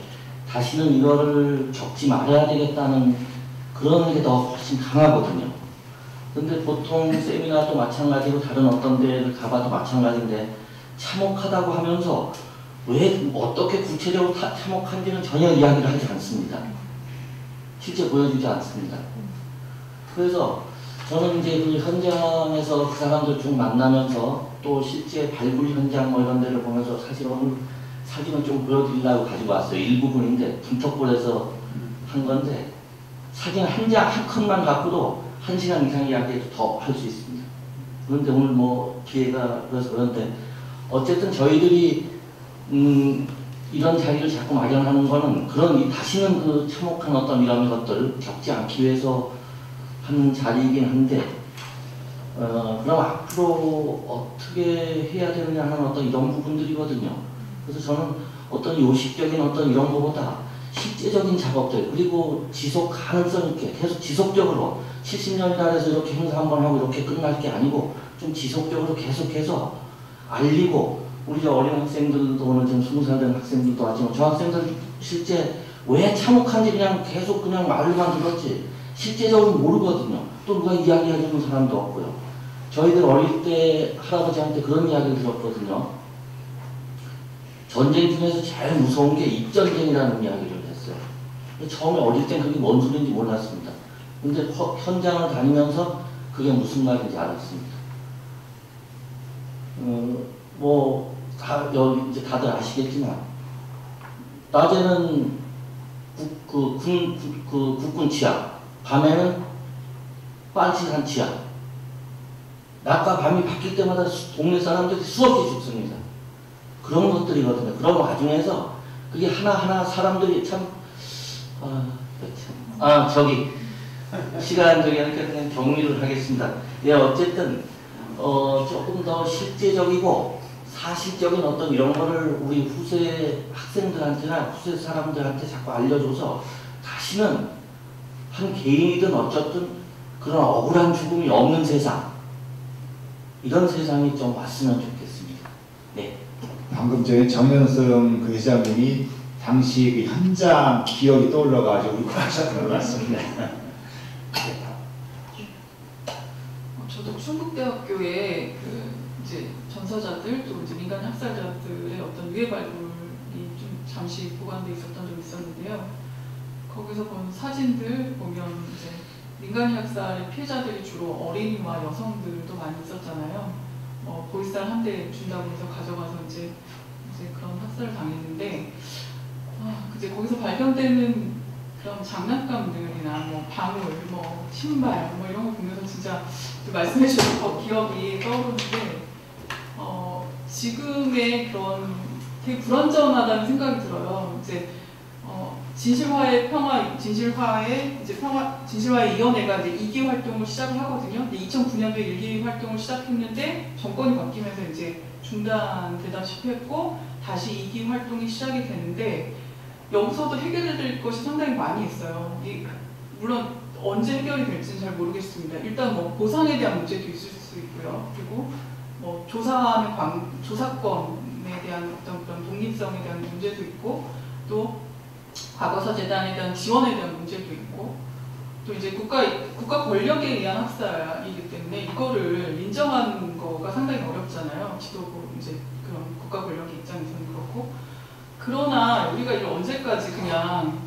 다시는 이거를 겪지 말아야 되겠다는 그런 게 더 훨씬 강하거든요. 근데 보통 세미나도 마찬가지고 다른 어떤 데를 가봐도 마찬가지인데 참혹하다고 하면서 왜 어떻게 구체적으로 참혹한지는 전혀 이야기를 하지 않습니다. 실제 보여주지 않습니다. 그래서 저는 이제 그 현장에서 그 사람들 쭉 만나면서 또 실제 발굴 현장 뭐 이런 데를 보면서 사실 오늘 사진을 좀 보여드리려고 가지고 왔어요. 일부분인데 분석골에서 한 건데 사진 한 컷만 갖고도 1시간 이상 이야기해도 더 할 수 있습니다. 그런데 오늘 뭐 기회가 그래서 그런데 어쨌든 저희들이 이런 자리를 자꾸 마련하는 거는 그런 다시는 그 참혹한 어떤 이런 것들을 겪지 않기 위해서 하는 자리이긴 한데 그럼 앞으로 어떻게 해야 되느냐 하는 어떤 이런 부분들이거든요. 그래서 저는 어떤 요식적인 어떤 이런 것보다 실제적인 작업들 그리고 지속 가능성 있게 계속 지속적으로 70년이라 해서 이렇게 행사 한번 하고 이렇게 끝날 게 아니고 좀 지속적으로 계속해서 알리고 우리 저 어린 학생들도 오늘 좀 20살 된 학생들도 하지만 저 학생들 실제 왜 참혹한지 그냥 계속 그냥 말로만 들었지 실제적으로 모르거든요. 또 누가 이야기해주는 사람도 없고요. 저희들 어릴 때 할아버지한테 그런 이야기를 들었거든요. 전쟁 중에서 제일 무서운 게 입전쟁이라는 이야기를 했어요. 처음에 어릴 땐 그게 뭔 소리인지 몰랐습니다. 근데 현장을 다니면서 그게 무슨 말인지 알았습니다. 여기 이제 다들 아시겠지만 낮에는 국군 치아, 밤에는 빤치산 치아. 낮과 밤이 바뀔 때마다 동네 사람들이 수없이 죽습니다. 그런 것들이거든요. 그런 와중에서 그게 하나하나 사람들이 참 저기 시간 저기 하니까 그냥 정리를 하겠습니다. 예, 어쨌든 조금 더 실제적이고 사실적인 어떤 이런 거를 우리 후세 학생들한테나 후세 사람들한테 자꾸 알려줘서 다시는 한 개인이든 어쨌든 그런 억울한 죽음이 없는 세상 이런 세상이 좀 왔으면 좋겠습니다. 네. 방금 전에 정연성 그 회장님이 당시 그 현장 기억이 떠올라가지고 울컥하셨던 것 같습니다. 저도 충북대학교에 이제 전사자들 또 이제 민간 학살자들의 어떤 유해 발굴이 좀 잠시 보관돼 있었던 적이 있었는데요. 거기서 본 사진들 보면 이제 민간 학살의 피해자들이 주로 어린이와 여성들도 많이 있었잖아요. 보일살 한 대 준다고 해서 가져가서 이제 그런 학살을 당했는데 이제 거기서 발견되는 그런 장난감들이나 뭐 방울, 뭐 신발, 뭐 이런 거 보면서 진짜 말씀해 주셔서 기억이 떠오르는데 지금의 그런 되게 불완전하다는 생각이 들어요. 이제 진실화의 위원회가 이제 2기 활동을 시작을 하거든요. 2009년도에 1기 활동을 시작했는데 정권이 바뀌면서 이제 중단되다시피 했고 다시 2기 활동이 시작이 되는데 여기서도 해결될 것이 상당히 많이 있어요. 물론 언제 해결이 될지는 잘 모르겠습니다. 일단 뭐 보상에 대한 문제도 있을 수 있고요. 그리고 뭐 조사권에 대한 어떤 그런 독립성에 대한 문제도 있고 또 과거사재단에 대한 지원에 대한 문제도 있고 또 이제 국가 권력에 의한 학살이기 때문에 이거를 인정하는 거가 상당히 어렵잖아요. 지도부 이제 그런 국가 권력의 입장에서는 그렇고 그러나 우리가 이걸 언제까지 그냥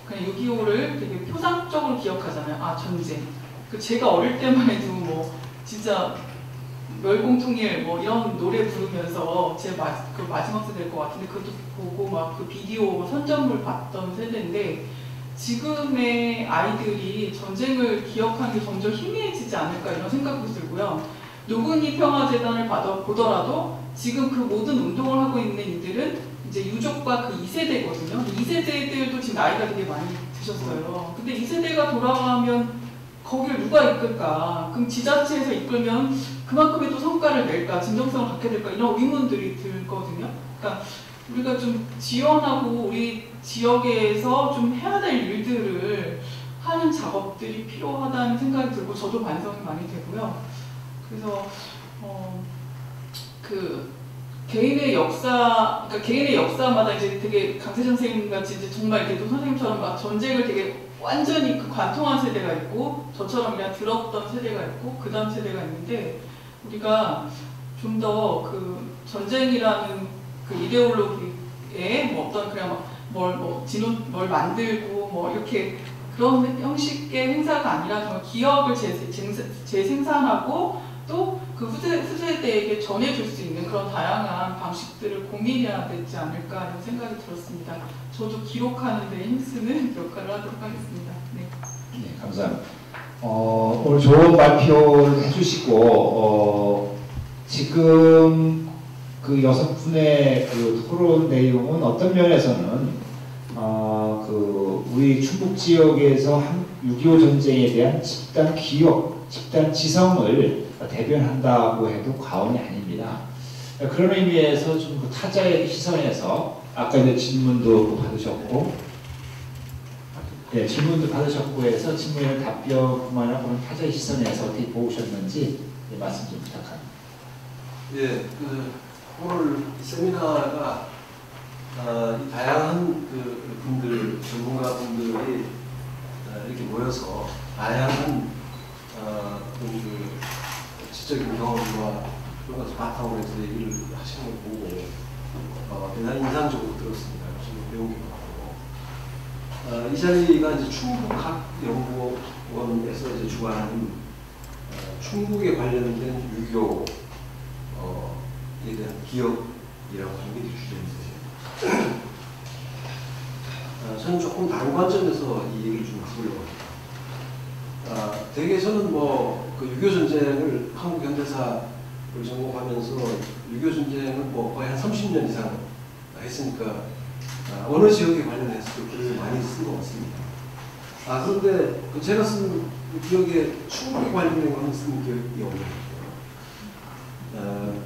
6.25를 되게 표상적으로 기억하잖아요. 아 전쟁. 제가 어릴 때만 해도 뭐 진짜 멸공통일 뭐 이런 노래 부르면서 제 마지막 세대일 것 같은데 그것도 보고 막 그 비디오 선전물 봤던 세대인데 지금의 아이들이 전쟁을 기억하는 게 점점 희미해지지 않을까 이런 생각도 들고요. 노근희 평화재단을 보더라도 지금 그 모든 운동을 하고 있는 이들은 이제 유족과 그 2세대거든요. 2세대들도 지금 나이가 되게 많이 드셨어요. 근데 2세대가 돌아가면 거기를 누가 이끌까? 그럼 지자체에서 이끌면 그만큼의 또 성과를 낼까? 진정성을 갖게 될까? 이런 의문들이 들거든요. 그러니까 우리가 좀 지원하고 우리 지역에서 좀 해야 될 일들을 하는 작업들이 필요하다는 생각이 들고 저도 반성이 많이 되고요. 그래서 개인의 역사마다 이제 되게 강세전 선생님 같이 이제 정말 대도 선생님처럼 막 전쟁을 되게 완전히 관통한 세대가 있고 저처럼 그냥 들었던 세대가 있고 그 다음 세대가 있는데 우리가 좀 더 그 전쟁이라는 그 이데올로기에 뭐 어떤 그냥 뭘 만들고 뭐 이렇게 그런 형식의 행사가 아니라 정말 기억을 재생산하고 또 그 후세대에게 전해줄 수 있는 그런 다양한 방식들을 고민해야 되지 않을까 이런 생각이 들었습니다. 저도 기록하는 데 힘쓰는 역할을 하도록 하겠습니다. 네, 감사합니다. 오늘 좋은 발표를 해주시고 지금 그 6분의 그 토론 내용은 어떤 면에서는 우리 충북 지역에서 6.25 전쟁에 대한 집단 기억, 집단 지성을 대변한다고 해도 과언이 아닙니다. 그런 의미에서 좀 그 타자의 시선에서 아까 이제 질문도 받으셨고, 네, 질문도 받으셨고 해서 질문에 답변뿐만 아니라 그런 타자의 시선에서 어떻게 보셨는지 말씀 좀 부탁합니다. 예, 오늘 세미나가 다양한 분들, 전문가 분들이 이렇게 모여서 다양한 지적인 경험과 그런 것을 바탕으로 해서 얘기를 하시는 걸 보고 대단히 인상적으로 들었습니다. 저도 배운 게 많고 이 자리가 이제 충북학연구원에서 이제 주관하는 충북에 관련된 6.25에 대한 기억이라고 하는 게 주제입니다. 저는 조금 다른 관점에서 이 얘기를 좀 해보려고 합니다. 되게 저는 그 6.25 전쟁을 한국 현대사를 전공하면서 6.25 전쟁을 거의 한 30년 이상 했으니까 어느 지역에 관련해서도 글을 많이 쓴 것 같습니다. 그런데 제가 쓴 기억에 충북에 관련된 거는 쓴 기억이 없는 것 같아요.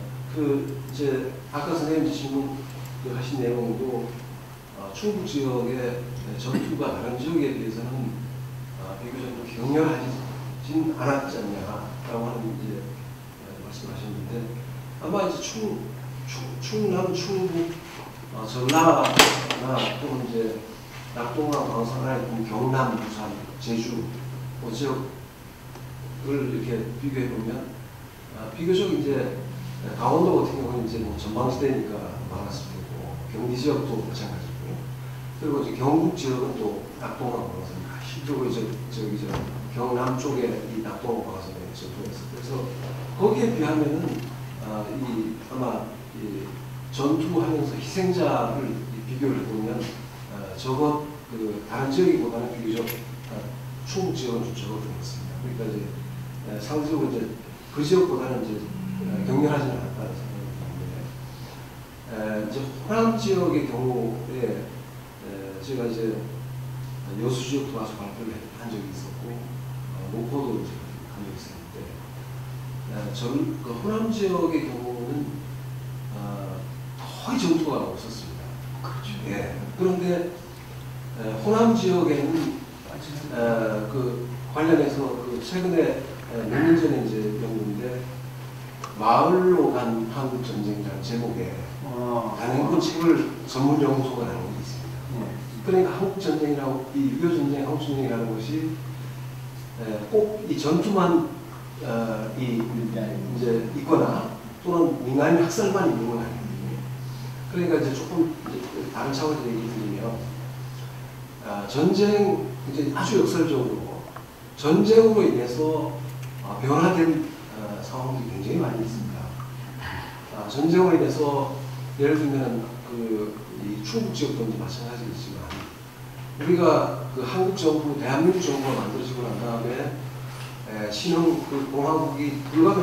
이제 아까 선생님 질문 하신 내용도 충북 지역의 전투가 다른 지역에 비해서는 비교적으로 격렬하진 않았지 않냐라고 하는 이제 말씀하셨는데 아마 이제 충남, 충북, 전라나 또는 이제 낙동강 방산하에 있는 경남, 부산, 제주 지역을 이렇게 비교해 보면 비교적 이제 강원도 같은 경우는 이제 전망지대니까 많았을 테고 경기 지역도 마찬가지고 그리고 이제 경북 지역은 또 낙동강 방산 그리고 이제 경남 쪽에 이 낙동강 방산에 전투했어요. 그래서 거기에 비하면은 아마 전투하면서 희생자를 비교를 해보면 다른 지역보다는 비교적 충북 지역은 좀 적었던 것 같습니다. 그러니까 이제 상대적으로 이제 그 지역보다는 이제 격렬하지는 않았다는 생각이 드는데 이제 호남 지역의 경우에 제가 이제 여수 지역도 와서 발표를 한 적이 있었고 목포도 한 적이 있었는데 전 그 호남 지역의 경우는 거의 전투가 없었습니다. 그렇죠. 예. 그런데 호남 지역에는 그 관련해서 그 최근에 몇 년 전에 이제 연구인데 마을로 간 한국 전쟁이라는 제목의 단행본 책을 전문 연구소가 나온 게 있습니다. 그러니까 한국 전쟁이라고 이 6.25 전쟁, 한국 전쟁이라는 것이 꼭 이 전투만 이제 있거나 또는 민간인 학살만 있는 건 아니거든요. 그러니까 이제 조금 이제 다른 차원에서 얘기 드리면 전쟁 이제 아주 역설적으로 전쟁으로 인해서 변화된 상황들이 굉장히 많이 있습니다. 전쟁으로 인해서 예를 들면 이 충북 지역도 마찬가지겠지만 우리가 그 한국 정부, 대한민국 정부가 만들어지고 난 다음에 신흥 그 공화국이 불과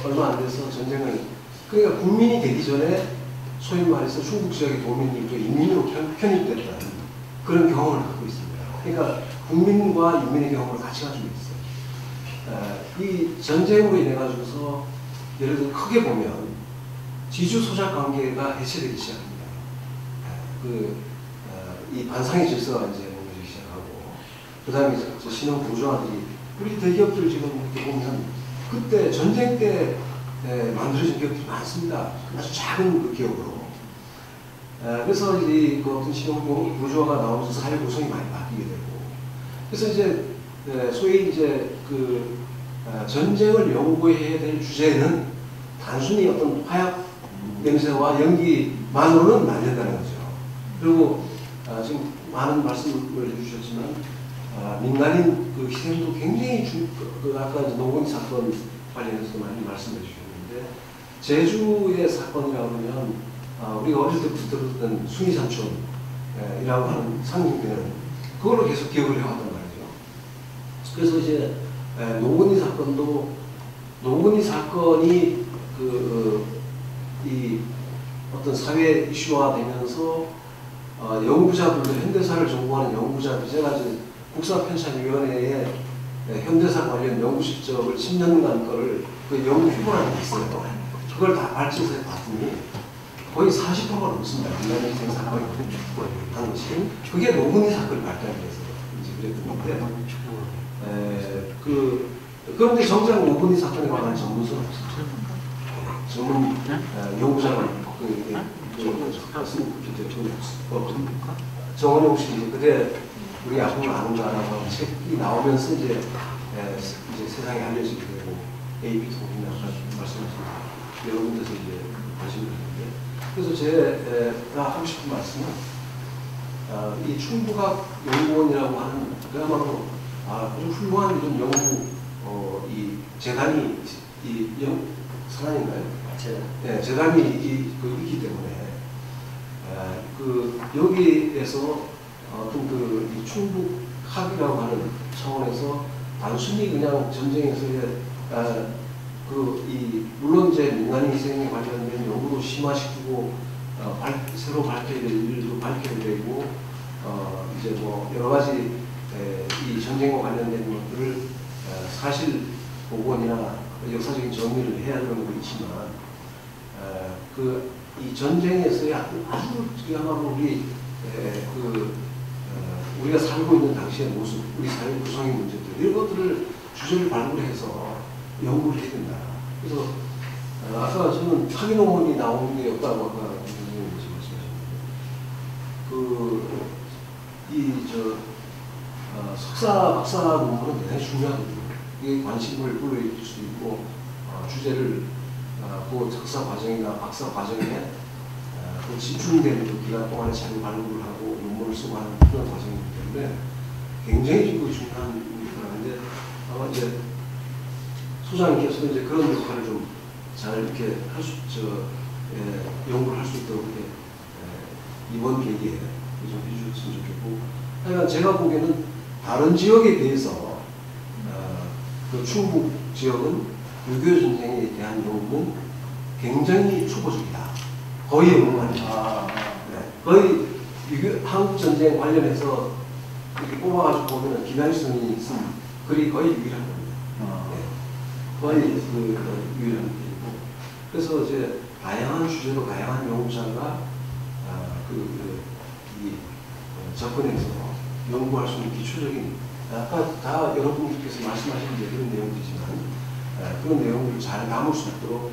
얼마 안 돼서 전쟁을 그러니까 국민이 되기 전에 소위 말해서 충북 지역의 도민이 또 인민으로 편입됐다는 그런 경험을 갖고 있습니다. 그러니까 국민과 인민의 경험을 같이 가지고 있어요. 이 전쟁으로 인해 가지고서 예를 들어 크게 보면 지주 소작 관계가 해체되기 시작합니다. 이 반상의 질서가 이제 무너지기 시작하고 그 다음에 신흥 부조화들이 우리 대기업들 지금 이렇게 보면 그때 전쟁 때 만들어진 기업들이 많습니다. 아주 작은 그 기업으로. 그래서 이제 그 어떤 신흥 부조화가 나오면서 사회 구성이 많이 바뀌게 되고 그래서 이제 소위 이제 그 전쟁을 연구해야 될 주제는 단순히 어떤 화약 냄새와 연기만으로는 안 된다는 거죠. 그리고 지금 많은 말씀을 해주셨지만 민간인 그 희생도 굉장히 아까 노건 사건 관련해서 많이 말씀해 주셨는데 제주의 사건이라고 하면 우리가 어릴 때부터 들었던 순이산촌이라고 하는 상징되는 그걸로 계속 기억을 해왔단 말이죠. 그래서 이제 노건이 사건도 노건이 사건이 이 어떤 사회 이슈화 되면서 연구자분들 현대사를 전공하는 연구자들 제가 이제 국사편찬위원회에 현대사 관련 연구 실적을 10년간 거를 그 연구 휴보라는 게 있어요. 그걸 다 발췌해서 봤더니 거의 40%가 넘습니다. 민간인 희생 사건이 한 것이 그게 노건이 사건이 발달돼서 이제 그랬는데 그런데 정작 노건이 사건에 관한 전문서는 없어요. 전문 연구자는 정원용 씨 그때 우리 아픔을 아는가라고 책이 나오면서 이제 세상에 알려지게 되고 AB 통이나 말씀하신 여러분들께서 이제 관심을 가졌는데 그래서 제가 하고 싶은 말씀은 이 충북학 연구원이라고 하는 그야말로 아주 훌륭한 이런 연구 이 재단이 사단인가요? 네, 재단이 있기 때문에 여기에서 어떤 이 충북학이라고 하는 차원에서 단순히 그냥 전쟁에서의 물론 이제 민간인 희생에 관련된 연구도 심화시키고 새로 밝혀야 될 일도 밝혀야 되고 이제 뭐 여러 가지 이 전쟁과 관련된 것들을 사실 복원이나 역사적인 정리를 해야 되는 거 있지만 이 전쟁에서의 아주 그야말로 우리가 살고 있는 당시의 모습, 우리 사회 구성의 문제들 이런 것들을 주제를 발굴해서 연구를 해야 된다. 그래서 아까 저는 학위 논문이 나오는 게 없다고 아까 선생님이 말씀하셨는데 석사, 박사 논문은 대단히 중요하거든요. 이게 관심을 불러일으킬 수도 있고 주제를 그 석사 과정이나 박사 과정에 그 집중된 그 기간 동안에 자료 발굴을 하고 논문을 쓰고 하는 그런 과정이기 때문에 굉장히 중요한 일인데 아마 이제 소장님께서 이제 그런 역할을 좀 잘 이렇게 연구를 할 수 있도록 이렇게 이번 계기에 좀 해주셨으면 좋겠고 하여간 제가 보기에는 다른 지역에 비해서 그 충북 지역은 6.25 전쟁에 대한 연구는 굉장히 초보적이다. 거의 없는 거 아닙니다. 거의 한국 전쟁 관련해서 이렇게 뽑아가지고 보면 김양식선이 쓴 글이 거의 유일한 겁니다. 네. 거의 유일한 글이고. 그래서 이제 다양한 주제로 다양한 연구자가 접근해서 연구할 수 있는 기초적인, 아까 다 여러분께서 말씀하신 그런 내용들이지만 그런 내용들을 잘 담을 수 있도록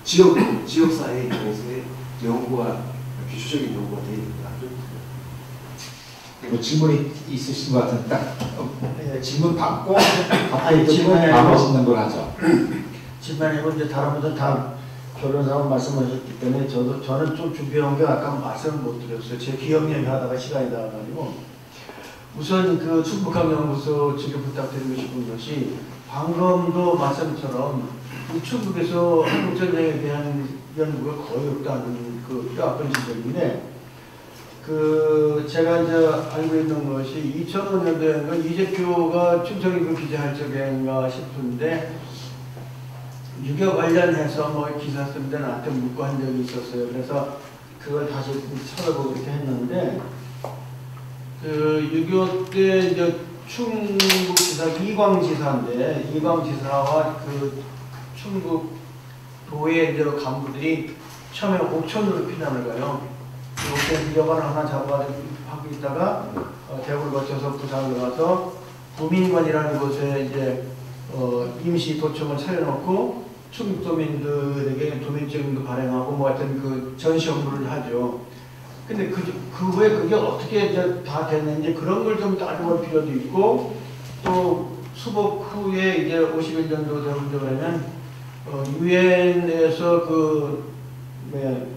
지역사회 입장에서의 연구가 기초적인 연구가 되어야 된다. 뭐 질문이 있으신 것 같은데 딱 질문 받고 질문 나머지는 걸 하죠. 질문하고 이제 다른 분들 다 변호사가 말씀하셨기 때문에 저는 좀 준비한 게 아까 말씀을 못 드렸어요. 제 기억력이 하다가 시간이 나가지고 우선 그 충북강연구소 측에 부탁드리고 싶은 것이 방금도 말씀처럼 충북에서 한국전쟁에 대한 연구가 거의 없다는 그 뼈아픈 지적인데 제가 이제 알고 있는 것이 2005년도인가 이재표가 춘천인구 기재할 적인가 싶은데 6.25 관련해서 뭐 기사 쓸 때 나한테 묻고 한 적이 있었어요. 그래서 그걸 다시 찾아보고 이렇게 했는데 6.25 때 이제 충북지사 이광지사인데 이광지사와 그 충북 도의 이제 간부들이 처음에 옥천으로 피난을 가요. 옥천 여관을 하나 잡아가지고 하고 있다가 대구를 거쳐서 부산으로 가서 부민관이라는 곳에 이제 임시 도청을 차려놓고 충북도민들에게 도민증도 발행하고 뭐 하여튼 그 전시 업무를 하죠. 근데 그 후에 그게 어떻게 이제 다 됐는지 그런 걸 좀 따져볼 필요도 있고 또 수복 후에 이제 51년도 되면 유엔에서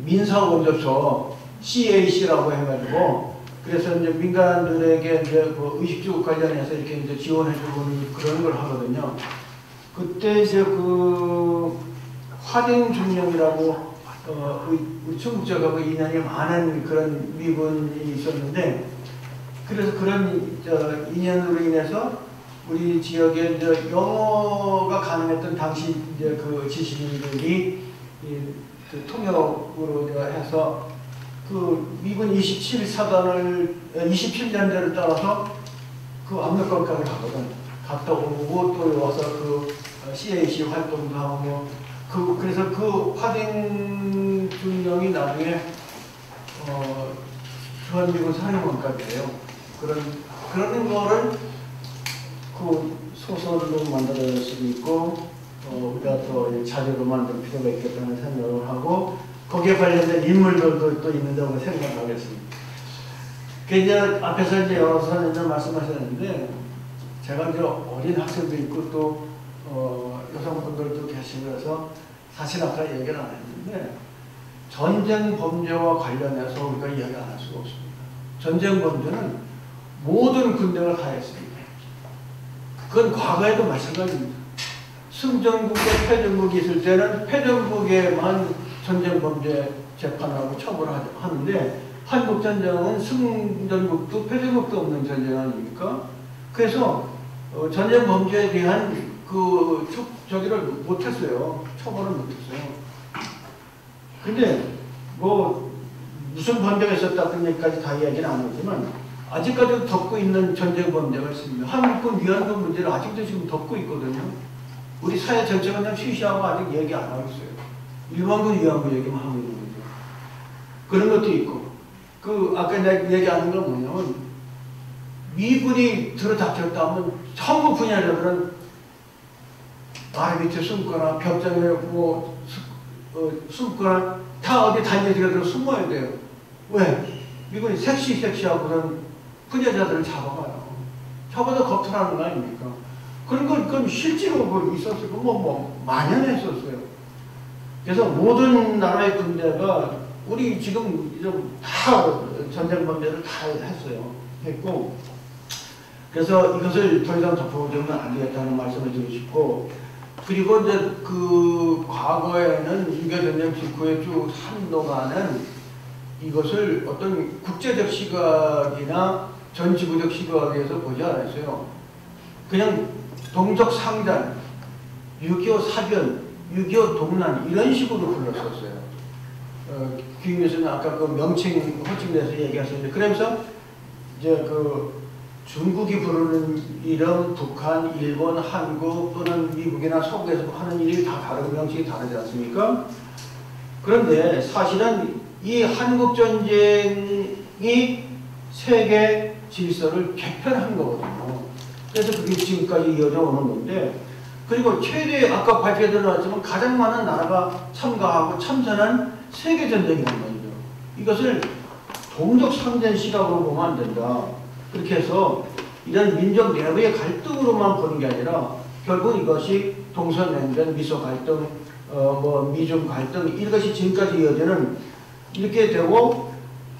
민사원조처 CAC라고 해가지고 그래서 이제 민간들에게 이제 의식주 관련해서 이렇게 이제 지원해주고 그런 걸 하거든요. 그때 이제 화딩 중령이라고 충북적하고 인연이 많은 그런 미군이 있었는데 그래서 그런 인연으로 인해서 우리 지역에 이제 영어가 가능했던 당시 이제 그 지식인들이 그 통역으로 해서 그 미군 27년대를 따라서 그 압록강까지 가거든. 갔다 오고 또 와서 그 CAC 활동도 하고 그래서 그 화딩 중령이 나중에 주한미군 사령관까지 해요. 그런 거를 그 소설로 만들어낼 수도 있고 우리가 또 자료로 만들 필요가 있겠다는 생각을 하고 거기에 관련된 인물들도 또 있는다고 생각하겠습니다. 이제 앞에서 이제 여러 선생님들 말씀하셨는데 제가 이제 어린 학생도 있고 또 여성분들도 계시고 그래서 사실 아까 얘기를 안 했는데 전쟁 범죄와 관련해서 우리가 이야기 안 할 수가 없습니다. 전쟁 범죄는 모든 군대가 다 했습니다. 그건 과거에도 마찬가지입니다. 승전국과 패전국이 있을 때는 패전국에만 전쟁범죄 재판하고 처벌하는데 한국전쟁은 승전국도 패전국도 없는 전쟁 아닙니까? 그래서 전쟁범죄에 대한 저기를 못했어요. 처벌을 못했어요. 근데 무슨 범죄가 있었다까지 다 이야기는 안 하지만 아직까지도 덮고 있는 전쟁 범죄가 있습니다. 한국군 위안부 문제를 아직도 지금 덮고 있거든요. 우리 사회 전체가 그냥 쉬쉬하고 아직 얘기 안 하고 있어요. 일반군 위안부 얘기만 하고 있는 거죠. 그런 것도 있고 아까 내가 얘기하는 건 뭐냐면 미군이 들어닥쳤다면 전부 분야들은 말 밑에 숨거나 벽장에 숨거나 다 어디 단지들어 숨어야 돼요. 왜? 미군이 섹시하고 그런 분야자들을 잡아가요. 잡아서 겁탈하는 거 아닙니까? 그건 실제로 있었어요. 만연했었어요. 그래서 모든 나라의 군대가 우리 지금 다 전쟁 범죄를 다 했고 그래서 이것을 더 이상 덮어주면 안 되겠다는 말씀을 드리고 싶고 그리고 이제 과거에는 6.25 전쟁 직후에 쭉 한동안은 이것을 어떤 국제적 시각이나 전 지구적 시각에서 보지 않았어요. 그냥 동족 상잔, 6.25 사변, 6.25 동란 이런 식으로 불렀었어요. 귀임에서는 아까 그 명칭 호칭에서 얘기하셨는데 그러면서 이제 그 중국이 부르는 이름, 북한, 일본, 한국 또는 미국이나 서구에서 하는 일이 다 다른 명칭이 다르지 않습니까? 그런데 사실은 이 한국전쟁이 세계 질서를 개편한 거거든요. 그래서 그게 지금까지 이어져 오는 건데, 그리고 최대 아까 발표에 들어왔지만 가장 많은 나라가 참가하고 참전한 세계전쟁이라는 거죠. 이것을 동족 상전 시각으로 보면 안 된다. 그렇게 해서 이런 민족 내부의 갈등으로만 보는 게 아니라 결국 이것이 동서냉전, 미소 갈등, 미중 갈등 이것이 지금까지 이어지는 이렇게 되고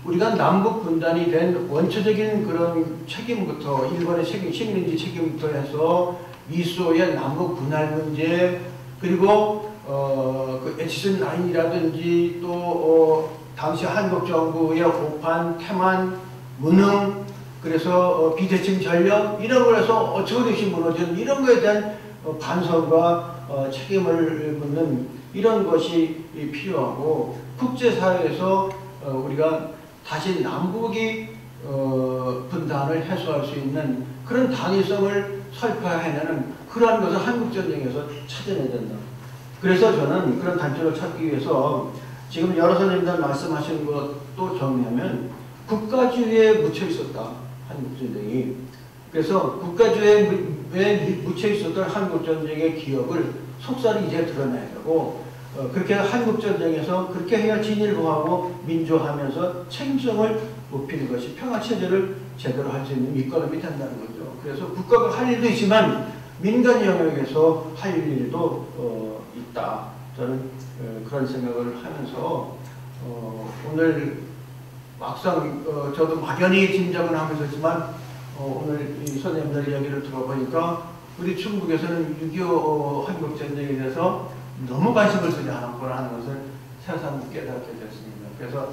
우리가 남북 분단이 된 원초적인 그런 책임부터 일본의 식민지 책임부터 해서 미소의 남북 분할 문제 그리고 그 에치슨 라인이라든지 또 당시 한국 정부의 오판, 태만, 무능 그래서 비대칭 전력 이런 걸 해서 어처구니없이 무너진 이런 거에 대한 반성과 책임을 묻는 이런 것이 필요하고 국제사회에서 우리가 다시 남북이 분단을 해소할 수 있는 그런 당위성을 설파해내는 그러한 것을 한국전쟁에서 찾아내야 된다. 그래서 저는 그런 단초를 찾기 위해서 지금 여러 선생님들 말씀하신 것도 정리하면 국가주의에 묻혀 있었다. 한국전쟁이. 그래서 국가주의에 묻혀 있었던 한국전쟁의 기억을 속살이 이제 드러내야 되고 그렇게 한국전쟁에서 그렇게 해야 진일보하고 민주화하면서 책임성을 높이는 것이 평화체제를 제대로 할 수 있는 밑거름이 된다는 거죠. 그래서 국가가 할 일도 있지만 민간 영역에서 할 일도 있다. 저는 그런 생각을 하면서 오늘 막상 저도 막연히 짐작은 하면서 했지만 오늘 이 선생님들 이야기를 들어보니까 우리 충북에서는 6.25 한국전쟁에 대해서 너무 관심을 쓰지 않았구나 하는 것을 새삼 깨닫게 됐습니다. 그래서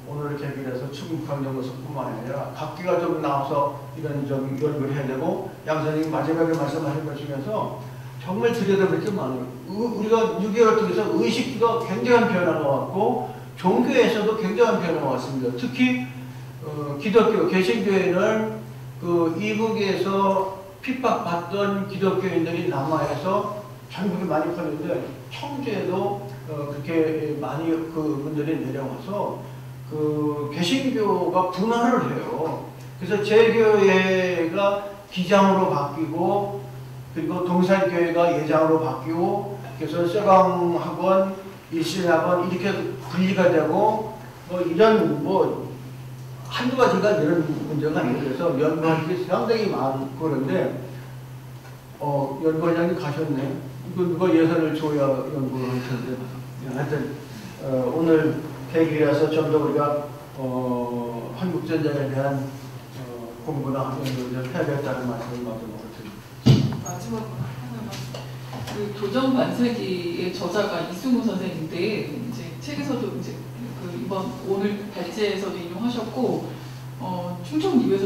오늘 계기를 해서 충북환경연구소뿐만 아니라 각기가 좀 나와서 이런 좀 연구를 해야 되고 양 선생님 마지막에 말씀하신 것 중에서 정말 들여다볼 게 많아요. 우리가 6.25를 통해서 의식도 굉장한 변화가 왔고 종교에서도 굉장한 변화가 왔습니다. 특히 기독교, 개신교회는 그 이북에서 핍박받던 기독교인들이 남하에서 전국에 많이 퍼졌는데 청주에도 그렇게 많이 그분들이 내려와서 그 개신교가 분화를 해요. 그래서 제 교회가 기장으로 바뀌고 그리고 동산교회가 예장으로 바뀌고 그래서 쇠광학원, 일신학원 이렇게 분리가 되고 이런 한두 가지가 이런 문제가 아니에요. 그래서 연구할 게 상당히 많고 그런데 연구원장님 가셨네. 이거 누가 예산을 줘야 연구를 할 텐데. 하여튼 오늘 계기라서 좀 더 우리가 한국전쟁에 대한 공부나 연구를 해야겠다는 말씀을 마지막으로 드립니다. 마지막으로 하나만. 그 도전 반세기의 저자가 이승우 선생인데 이제 책에서도 이제 그 이번 오늘 발제에서도 인용하셨고 충청 리뷰에서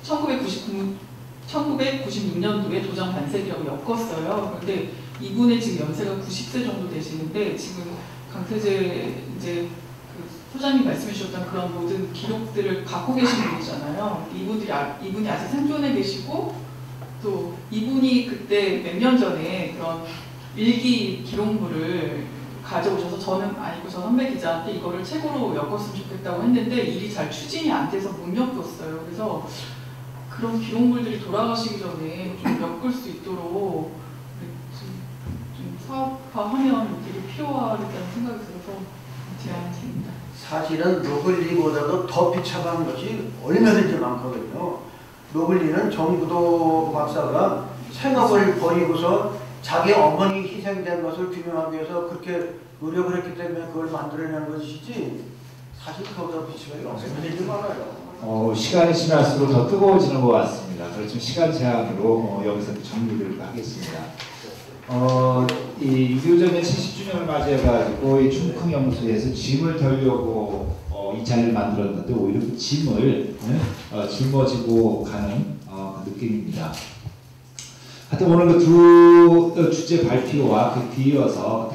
1996년도에 도전 반세기라고 엮었어요. 그런데 이분의 지금 연세가 90세 정도 되시는데 지금 강태재 이제 그 소장님 말씀해 주셨던 그런 모든 기록들을 갖고 계신 분이잖아요. 이분이 아직 생존해 계시고 또 이분이 그때 몇 년 전에 그런 일기 기록물을 가져오셔서 저는 아니고 저 선배 기자한테 이거를 책으로 엮었으면 좋겠다고 했는데 일이 잘 추진이 안 돼서 못 엮었어요. 그래서 그런 기록물들이 돌아가시기 전에 좀 엮을 수 있도록 좀 사업화하면 되게 필요하겠다는 생각이 들어서 제안했습니다. 사실은 노블리보다도 더 비참한 것이 얼마든지 많거든요. 노블리는 정부도 박사가 생업을 버리고서 자기 어머니 희생된 것을 규명하기 위해서 그렇게 노력을 했기 때문에 그걸 만들어낸 것이지 사실 그거보다 비참하게 없습니다. 많아요. 시간이 지날수록 더 뜨거워지는 것 같습니다. 그렇지만 시간 제한으로 여기서 정리를 하겠습니다. 이 6.25전쟁 70주년을 맞이해가지고 이 충북연구소에서 짐을 덜려고 이 자리를 만들었는데 오히려 그 짐을 짊어지고 가는 그 느낌입니다. 하여튼 오늘 그 두 주제 발표와 그 뒤이어서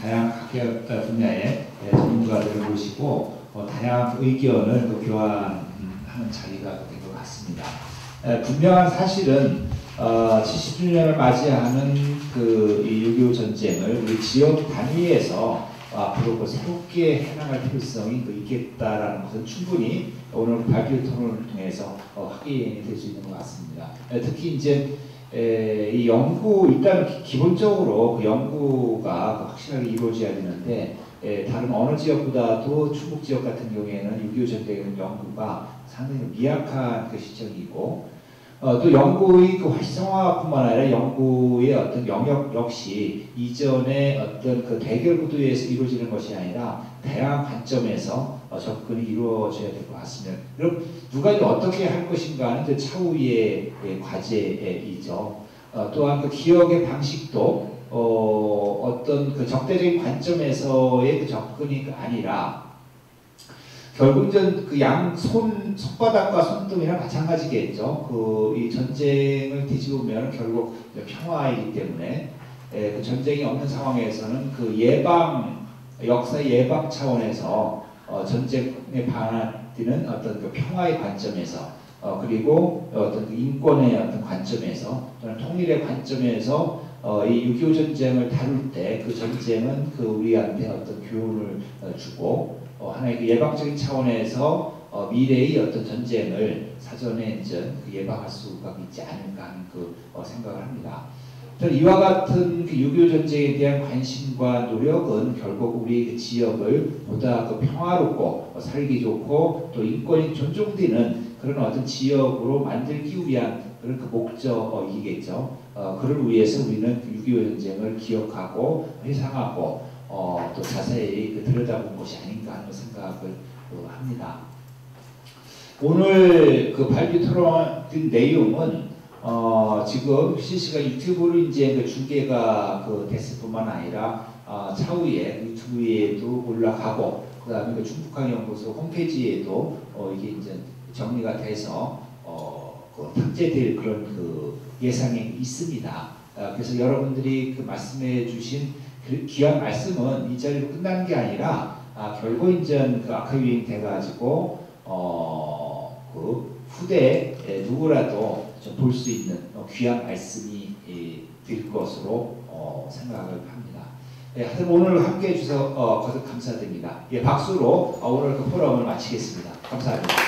다양한 각 분야의 전문가들을 모시고 다양한 의견을 또 교환 하는 자리가 된 것 같습니다. 분명한 사실은 70주년을 맞이하는 이 6.25 전쟁을 우리 지역 단위에서 앞으로 새롭게 해나갈 필요성이 있겠다라는 것은 충분히 오늘 발표 토론을 통해서 확인이 될 수 있는 것 같습니다. 특히 이제 이 연구 일단 기본적으로 그 연구가 확실하게 이루어져야 되는데 다른 어느 지역보다도 충북 지역 같은 경우에는 6.25 전쟁의 연구가 상당히 미약한 시점이고 또 연구의 활성화뿐만 아니라 연구의 어떤 영역 역시 이전의 어떤 대결 구도에서 이루어지는 것이 아니라 다양한 관점에서 접근이 이루어져야 될 것 같습니다. 그럼 누가 어떻게 할 것인가 하는 차후의 과제이죠. 또한 기억의 방식도 어떤 적대적인 관점에서의 접근이 아니라 결국 손바닥과 손등이랑 마찬가지겠죠. 이 전쟁을 뒤집으면 결국 평화이기 때문에 그 전쟁이 없는 상황에서는 역사 예방 차원에서 전쟁에 반하는 어떤 평화의 관점에서 그리고 어떤 인권의 어떤 관점에서 또는 통일의 관점에서 이 6.25 전쟁을 다룰 때 그 전쟁은 우리한테 어떤 교훈을 주고 하나의 예방적인 차원에서 미래의 어떤 전쟁을 사전에 이제 예방할 수가 있지 않을까 하는 생각을 합니다. 이와 같은 6.25 전쟁에 대한 관심과 노력은 결국 우리 지역을 보다 평화롭고 살기 좋고 또 인권이 존중되는 그런 어떤 지역으로 만들기 위한 그런 목적이겠죠. 그를 위해서 우리는 6.25 전쟁을 기억하고 회상하고 또 자세히 들여다본 것이 아닌가 하는 생각을 합니다. 오늘 발표 토론 내용은 지금 실시간 유튜브로 이제 중계가 됐을 뿐만 아니라 차후에 유튜브에도 올라가고 그다음에 충북항연구소 홈페이지에도 이게 이제 정리가 돼서 탑재될 그런 예상이 있습니다. 그래서 여러분들이 말씀해 주신 귀한 말씀은 이 자리로 끝나는 게 아니라 결국 이제 아카이빙 돼가지고 후대 누구라도 볼 수 있는 귀한 말씀이 될 것으로 생각을 합니다. 하여튼 오늘 함께해 주셔서 거듭 감사드립니다. 박수로 오늘 포럼을 마치겠습니다. 감사합니다.